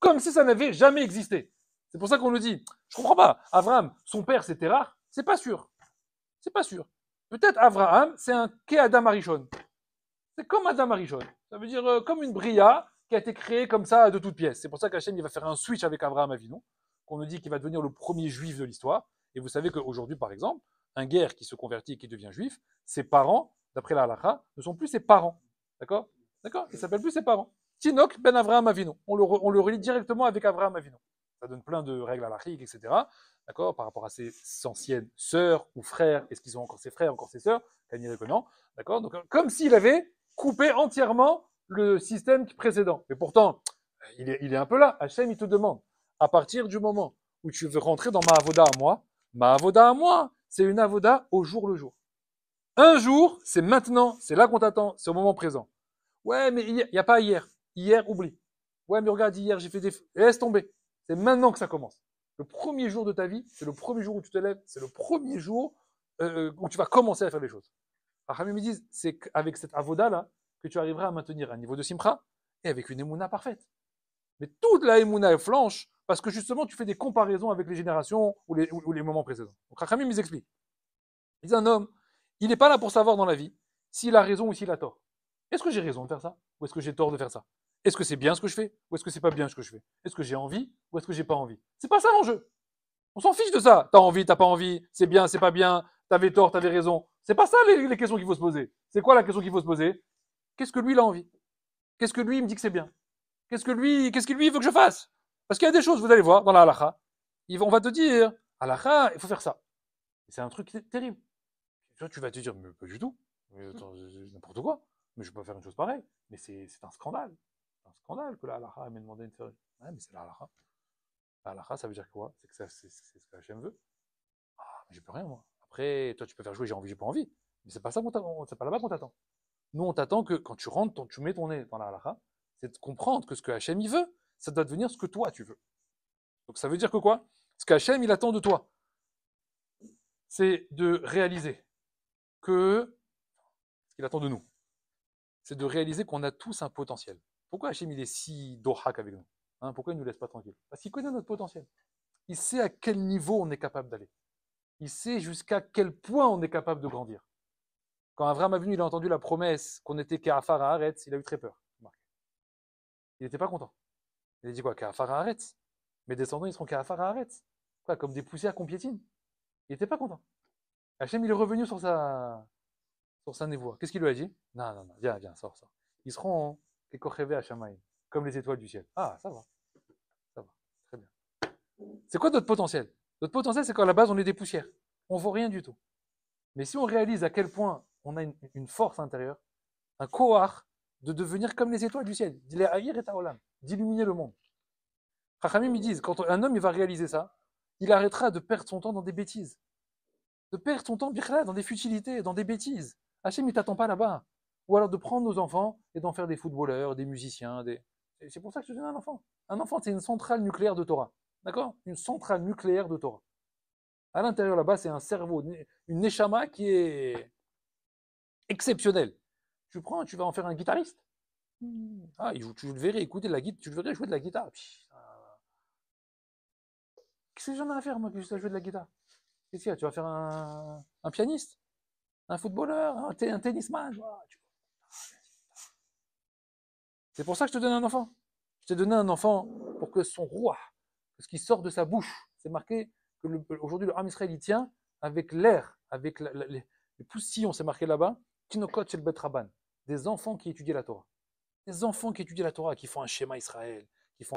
Comme si ça n'avait jamais existé. C'est pour ça qu'on nous dit, je comprends pas. Avraham, son père, c'était rare. C'est pas sûr. C'est pas sûr. Peut-être Avraham, c'est un Adam Arishon. C'est comme Adam Arishon. Ça veut dire comme une bria qui a été créé comme ça de toutes pièces. C'est pour ça qu'Hachem il va faire un switch avec Abraham Avinu, qu'on nous dit qu'il va devenir le premier juif de l'histoire. Et vous savez qu'aujourd'hui, par exemple, un guerre qui se convertit et qui devient juif, ses parents, d'après la halakha, ne sont plus ses parents. D'accord? D'accord? Ils ne s'appellent plus ses parents. Tinok ben Avraham Avinu. On le relie directement avec Avraham Avinu. Ça donne plein de règles halakhiques, etc. D'accord? Par rapport à ses anciennes sœurs ou frères. Est-ce qu'ils sont encore ses frères, encore ses sœurs? Kanye que non. D'accord? Donc, comme s'il avait coupé entièrement le système précédent. Mais pourtant, il est un peu là. Hachem, il te demande, à partir du moment où tu veux rentrer dans ma avoda à moi, c'est une avoda au jour le jour. Un jour, c'est maintenant, c'est là qu'on t'attend, c'est au moment présent. Ouais, mais il n'y a pas hier. Hier, oublie. Ouais, mais regarde, hier, j'ai fait des... Laisse tomber. C'est maintenant que ça commence. Le premier jour de ta vie, c'est le premier jour où tu te lèves, c'est le premier jour où tu vas commencer à faire les choses. Rachamim me disent, c'est qu'avec cette avoda-là, que tu arriveras à maintenir un niveau de simcha et avec une émouna parfaite. Mais toute la émouna est flanche parce que justement, tu fais des comparaisons avec les générations ou les moments précédents. Donc Rachamim nous explique. Il dit un homme, il n'est pas là pour savoir dans la vie s'il a raison ou s'il a tort. Est-ce que j'ai raison de faire ça ou est-ce que j'ai tort de faire ça? Est-ce que c'est bien ce que je fais ou est-ce que c'est pas bien ce que je fais? Est-ce que j'ai envie ou est-ce que j'ai pas envie? C'est pas ça l'enjeu. On s'en fiche de ça. T'as envie, t'as pas envie, c'est bien, c'est pas bien, t'avais tort, t'avais raison. C'est pas ça les questions qu'il faut se poser. C'est quoi la question qu'il faut se poser? Qu'est-ce que lui il a envie? Qu'est-ce que lui il me dit que c'est bien? Qu'est-ce que lui il veut que je fasse? Parce qu'il y a des choses, vous allez voir, dans la halakha, on va te dire, halakha, il faut faire ça. Et c'est un truc terrible. Tu vas te dire, mais pas du tout. N'importe quoi. Mais je peux pas faire une chose pareille. Mais c'est un scandale. C'est un scandale que la halakha m'ait demandé de faire. Ouais, mais c'est la halakha. La halakha, ça veut dire quoi? C'est que c'est ce que Hachem veut. Ah, mais j'ai plus rien, moi. Après, toi, tu peux faire jouer, j'ai envie, j'ai pas envie. Mais c'est pas ça c'est pas là-bas qu'on t'attend. Nous, on t'attend que quand tu rentres, tu mets ton nez dans la halakha, c'est de comprendre que ce que Hachem il veut, ça doit devenir ce que toi tu veux. Donc ça veut dire que quoi? Ce qu'Hachem il attend de toi, c'est de réaliser que ce qu'il attend de nous, c'est de réaliser qu'on a tous un potentiel. Pourquoi Hachem il est si dohak avec nous? Pourquoi il ne nous laisse pas tranquille? Parce qu'il connaît notre potentiel. Il sait à quel niveau on est capable d'aller. Il sait jusqu'à quel point on est capable de grandir. Quand Avraham Avinu il a entendu la promesse qu'on était Ka'afar Haaretz, il a eu très peur. Il n'était pas content. Il a dit quoi? Ka'afar Haaretz. Mes descendants, ils seront Ka'afar Haaretz. Quoi, comme des poussières qu'on piétine. Il n'était pas content. Hachem, il est revenu sur sa névoie. Qu'est-ce qu'il lui a dit? Non, viens, sors. Ils seront Kekocheve Hashamaim, comme les étoiles du ciel. Ah, ça va, très bien. C'est quoi notre potentiel? Notre potentiel, c'est qu'à la base, on est des poussières. On ne vaut rien du tout. Mais si on réalise à quel point on a une force intérieure, un koar, de devenir comme les étoiles du ciel, d'illuminer le monde. Chachamim, ils disent, quand un homme il va réaliser ça, il arrêtera de perdre son temps dans des bêtises. De perdre son temps dans des futilités, dans des bêtises. Hachem, il t'attend pas là-bas. Ou alors de prendre nos enfants et d'en faire des footballeurs, des musiciens. C'est pour ça que je te donne un enfant. Un enfant, c'est une centrale nucléaire de Torah. D'accord? Une centrale nucléaire de Torah. À l'intérieur là-bas, c'est un cerveau, une neshama qui est exceptionnelle. Tu vas en faire un guitariste. Ah, tu le verrais écouter de la guitare, tu le verrais jouer de la guitare. Qu'est-ce que j'en ai à faire, moi, que je sais jouer de la guitare? Qu'est-ce qu'il y a? Tu vas faire un pianiste? Un footballeur? Un tennisman? C'est pour ça que je te donne un enfant. Je t'ai donné un enfant pour que son roi, ce qui sort de sa bouche, c'est marqué que aujourd'hui le Ham Israël il tient avec l'air, avec les poussillons, c'est marqué là-bas, Tinokot shel Bet Rabban, des enfants qui étudient la Torah. Des enfants qui étudient la Torah, qui font un schéma Israël, qui font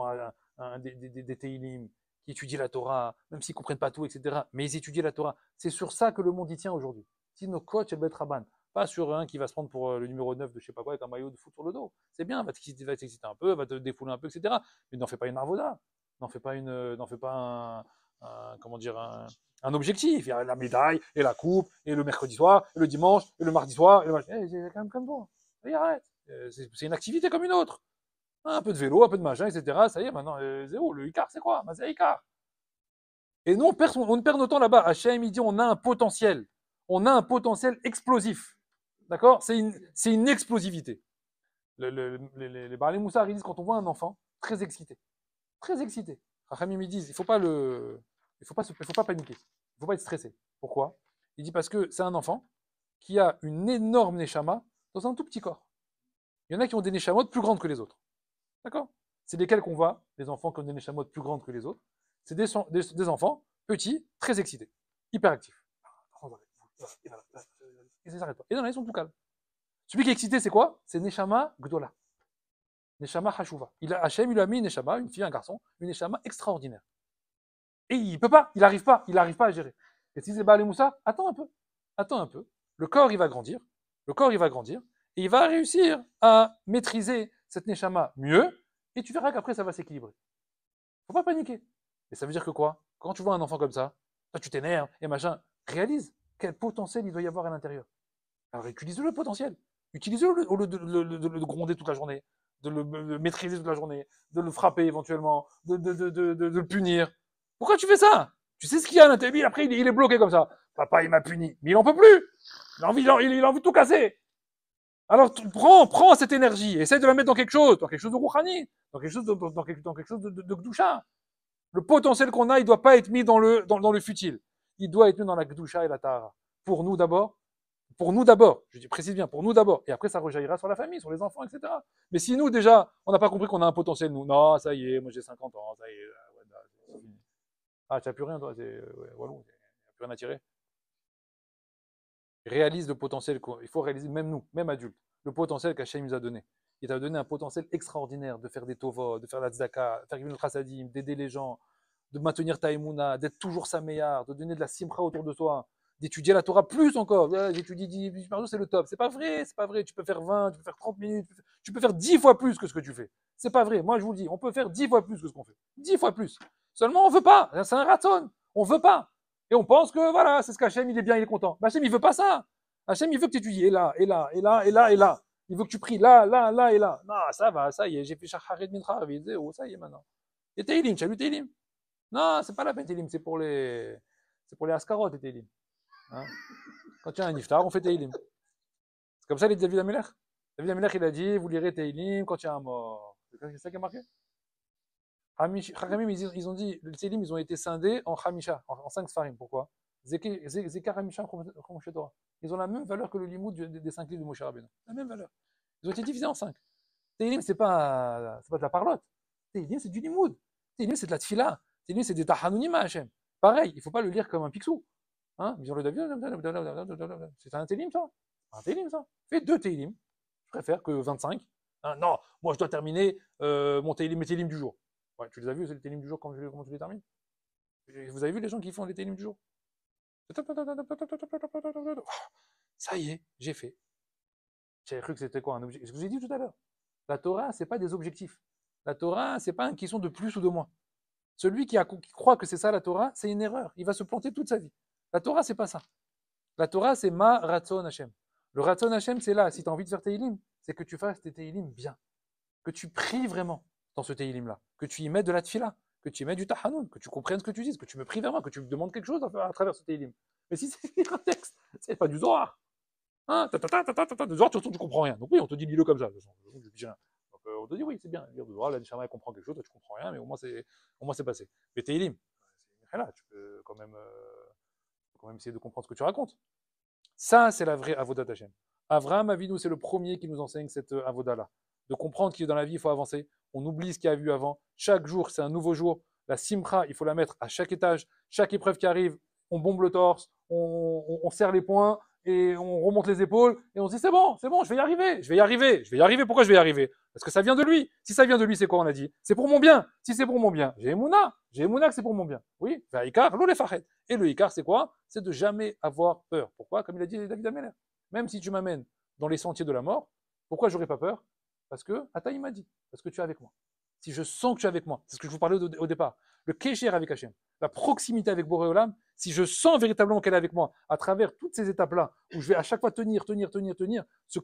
des Teilim, qui étudient la Torah, même s'ils ne comprennent pas tout, etc. Mais ils étudient la Torah. C'est sur ça que le monde y tient aujourd'hui. Tinokot shel Bet Rabban. Pas sur un qui va se prendre pour le numéro 9 de je sais pas quoi avec un maillot de foot sur le dos. C'est bien, va t'exciter un peu, va te défouler un peu, etc. Mais n'en fais pas une arvoda. N'en fais pas un objectif. Il y a la médaille, et la coupe, et le mercredi soir, et le dimanche, et le mardi soir, et le machin. C'est quand même comme toi. Et arrête. C'est une activité comme une autre. Un peu de vélo, un peu de machin, etc. Ça y est, maintenant, zéro. Le Icar, c'est quoi? C'est Icar. Et nous, on perd notre temps là-bas. Hachem, il dit, on a un potentiel. On a un potentiel explosif. D'accord? C'est une explosivité. Les Baalei Moussar, ils disent quand on voit un enfant très excité. Rachamim, ils disent il ne faut pas paniquer. Il ne faut pas être stressé. Pourquoi? Il dit parce que c'est un enfant qui a une énorme neshama dans un tout petit corps. Il y en a qui ont des neshamot plus grandes que les autres. D'accord? C'est lesquels qu'on voit, les enfants qui ont des neshamot plus grandes que les autres. C'est des enfants petits, très excités, hyperactifs. Ils ne s'arrêtent pas. Et non, ils sont tout calmes. Celui qui est excité, c'est quoi? C'est Neshama Gdola. Neshama Hashuva. Hachem, il lui a mis une Neshama, une fille, un garçon, une Neshama extraordinaire. Et il peut pas, il n'arrive pas à gérer. Et si c'est Baal Moussa, attends un peu. Le corps, il va grandir, et il va réussir à maîtriser cette Neshama mieux, et tu verras qu'après, ça va s'équilibrer. Faut pas paniquer. Et ça veut dire que quoi? Quand tu vois un enfant comme ça, toi, tu t'énerves, et machin, réalise quel potentiel il doit y avoir à l'intérieur. Alors, utilise le potentiel. Utilise-le au lieu de le gronder toute la journée, de le maîtriser toute la journée, de le frapper éventuellement, de le punir. Pourquoi tu fais ça? Tu sais ce qu'il y a à l'intérieur. Après, il est bloqué comme ça. Papa, il m'a puni. Mais il en peut plus. Il a envie de tout casser. Alors, prends cette énergie. Essaye de la mettre dans quelque chose de rouhani, dans quelque chose de gdusha. Le potentiel qu'on a, il doit pas être mis dans le futile. Il doit être mis dans la gdusha et la tahara. Pour nous d'abord, je dis précise bien, pour nous d'abord, et après ça rejaillira sur la famille, sur les enfants, etc. Mais si nous déjà, on n'a pas compris qu'on a un potentiel, nous, non, ça y est, moi j'ai 50 ans, ça y est, ouais, c'est fini. Ah, tu n'as plus rien, toi, ouais, Walou, il n'y a plus rien à tirer. Réalise le potentiel, il faut réaliser, même nous, même adultes, le potentiel qu'Hachem nous a donné. Il t'a donné un potentiel extraordinaire de faire des tovot, de faire la tzedaka, de faire une chassadim, d'aider les gens, de maintenir ta émouna, d'être toujours sa meilleure, de donner de la simcha autour de toi, d'étudier la Torah plus encore. J'étudie 10 minutes par jour, c'est le top. C'est pas vrai. Tu peux faire 20, tu peux faire 30 minutes, tu peux faire 10 fois plus que ce que tu fais. C'est pas vrai. Moi, je vous le dis, on peut faire 10 fois plus que ce qu'on fait. 10 fois plus. Seulement, on veut pas. C'est un ratson. On veut pas. Et on pense que voilà, c'est ce qu'Hachem, il est bien, il est content. Mais Hachem, il veut pas ça. Hachem, il veut que tu étudies et là, et là, et là, et là, et là. Il veut que tu pries là, là, là, et là. Non, ça va, ça y est, j'ai fait Shacharit Mincha, oh, ça y est maintenant. Et Teilim, tu as lu Teilim? Non, c'est pas la peine Teilim, c'est pour les Askarot, et Teilim. Hein, quand il y a un iftar, on fait Teilim. C'est comme ça les David Amelech. David Amelech, il a dit, vous lirez Teilim quand il y a un mort. C'est ça qui est marqué. Chachamim, ils ont dit, les Teilim, ils ont été scindés en Hamisha, en 5 Sfarim. Pourquoi? Zekar Hamisha, Chomoshe Torah. Ils ont la même valeur que le limoud des 5 livres de Moshe Rabbeinu. La même valeur. Ils ont été divisés en 5. Teilim, c'est pas de la parlotte. Teilim, c'est du limoud. Teilim, c'est de la tfila. Teilim, c'est des tahanounim à Hachem. Pareil, il ne faut pas le lire comme un pixou. Hein, c'est un télim, ça? Un télim, ça? Fais 2 télim. Je préfère que 25. Hein, non, moi, je dois terminer mes télim du jour. Ouais, tu les as vus, c'est les télim du jour, comment tu les termines? Vous avez vu les gens qui font les télim du jour? Ça y est, j'ai fait. J'avais cru que c'était quoi un objectif? Ce que j'ai dit tout à l'heure. La Torah, ce n'est pas des objectifs. La Torah, ce n'est pas une question de plus ou de moins. Celui qui croit que c'est ça la Torah, c'est une erreur. Il va se planter toute sa vie. La Torah, c'est pas ça. La Torah, c'est ma ratzon Hashem. Le ratzon Hashem, c'est là. Si tu as envie de faire Teilim, c'est que tu fasses tes Teilim bien. Que tu pries vraiment dans ce Teilim-là. Que tu y mettes de la tfila. Que tu y mettes du tahanoun. Que tu comprennes ce que tu dis. Que tu me pries vraiment. Que tu me demandes quelque chose à travers ce Teilim. Mais si c'est un texte, c'est pas du Zohar. Hein, du Zohar, tu comprends rien. Donc oui, on te dit lis-le comme ça. Donc, on te dit oui, c'est bien. Lire du Zohar, la Neshama, elle comprend quelque chose, toi, tu comprends rien, mais au moins c'est passé. Mais Teilim, c'est là, tu peux quand même essayer de comprendre ce que tu racontes. Ça, c'est la vraie Avodat Hashem. Avraham Avinu, c'est le premier qui nous enseigne cette Avodah-là. De comprendre que dans la vie, il faut avancer. On oublie ce qu'il y a vu avant. Chaque jour, c'est un nouveau jour. La simcha, il faut la mettre à chaque étage. Chaque épreuve qui arrive, on bombe le torse, on serre les poings et on remonte les épaules et on se dit c'est bon, je vais y arriver. Pourquoi je vais y arriver? Parce que ça vient de lui. Si ça vient de lui, c'est quoi on a dit? C'est pour mon bien. Si c'est pour mon bien, j'ai Emouna que c'est pour mon bien. Oui, Ikar, l'eau les fachettes. Et le Ikar, c'est quoi? C'est de jamais avoir peur. Pourquoi? Comme il a dit David Ameller. Même si tu m'amènes dans les sentiers de la mort, pourquoi j'aurais pas peur? Parce que Ataï m'a dit, parce que tu es avec moi. Si je sens que tu es avec moi, c'est ce que je vous parlais au départ. Le Kesher avec Hachem, la proximité avec Boré Olam, si je sens véritablement qu'elle est avec moi, à travers toutes ces étapes-là, où je vais à chaque fois tenir,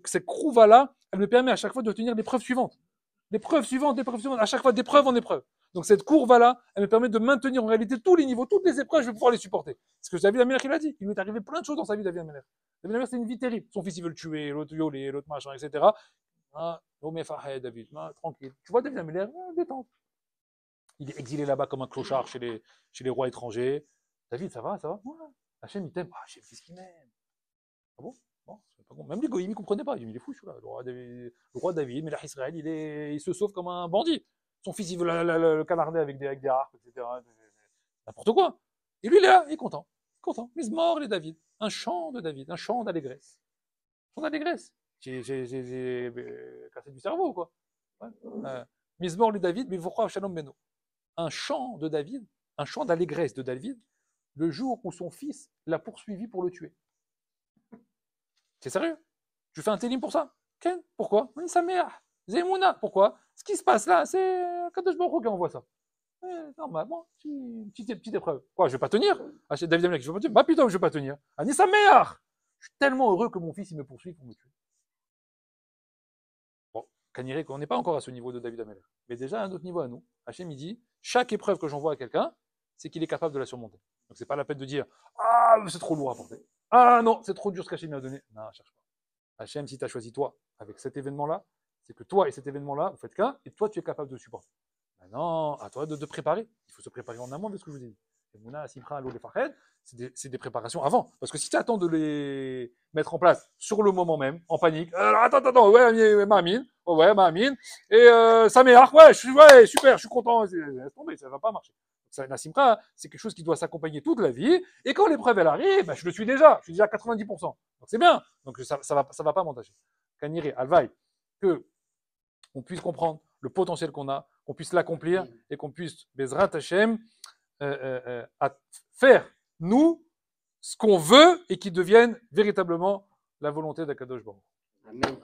cette crouva-là, elle me permet à chaque fois de tenir l'épreuve suivante. L'épreuve suivante, à chaque fois d'épreuve en épreuve. Donc cette courbe-là, elle me permet de maintenir en réalité tous les niveaux, toutes les épreuves, je vais pouvoir les supporter. C'est ce que David Ameller, il a dit. Il lui est arrivé plein de choses dans sa vie, David Ameller. David Ameller, c'est une vie terrible. Son fils, il veut le tuer, l'autre violer, l'autre machin, etc. Ah, David, tranquille. Tu vois, David Ameller, détente. Il est exilé là-bas comme un clochard chez les rois étrangers. David, ça va? Ouais. Hachem, il t'aime. Ah, j'ai le fils qui m'aime. Ah bon? Bon, c'est pas bon. Même les goïms, ils ne comprenaient pas. Ils disaient, mais il est fou, celui-là. Le roi David, mais Israël, il se sauve comme un bandit. Son fils, il veut le canarder avec des harpes, etc. N'importe quoi. Et lui, il est là, il est content. Content. Mizmor les David. Un chant de David, un chant d'allégresse. Un chant d'allégresse. J'ai cassé du cerveau, quoi. Ouais. Mizmor les David, mais pourquoi Shalom Beno? Un chant de David, un chant d'allégresse de David, le jour où son fils l'a poursuivi pour le tuer. C'est sérieux? Je fais un télim pour ça? Ken? Pourquoi? Sa mère. Zemouna. Pourquoi? Ce qui se passe là, c'est Kadosh Baruch Hu qui envoie ça. Normalement, petite épreuve. Quoi, je vais pas tenir? David Amelech, je vais pas tenir? Bah putain, je vais pas tenir. Ani sa mère! Je suis tellement heureux que mon fils il me poursuit pour me tuer. Bon, Kaniré, on n'est pas encore à ce niveau de David Amelech. Mais déjà à un autre niveau à nous. Hachem il dit, chaque épreuve que j'envoie à quelqu'un, c'est qu'il est capable de la surmonter. Donc c'est pas la peine de dire, ah, c'est trop lourd à porter. Ah non, c'est trop dur ce qu'Hachem m'a donné. Non, cherche pas. Hachem, si tu as choisi toi avec cet événement-là, c'est que toi et cet événement-là, vous faites qu'un, et toi tu es capable de supporter. Maintenant, à toi de te préparer. Il faut se préparer en amont de ce que je vous ai dit. Mouna, Simcha, Lo, les Fahed, c'est des préparations avant. Parce que si tu attends de les mettre en place sur le moment même, en panique, alors attends, ouais, Mamine, ouais, Mamine, et ça m'éarque, ouais, super, je suis content, laisse tomber, ça va pas marcher. La Simcha, c'est quelque chose qui doit s'accompagner toute la vie, et quand l'épreuve elle arrive, je suis déjà à 90%. Donc c'est bien, donc ça va pas m'entacher. Kaniré, Alvaï, que on puisse comprendre le potentiel qu'on a, qu'on puisse l'accomplir et qu'on puisse, Bezrat Hashem, faire, nous, ce qu'on veut et qui devienne véritablement la volonté d'Akadosh Baruch. Amen.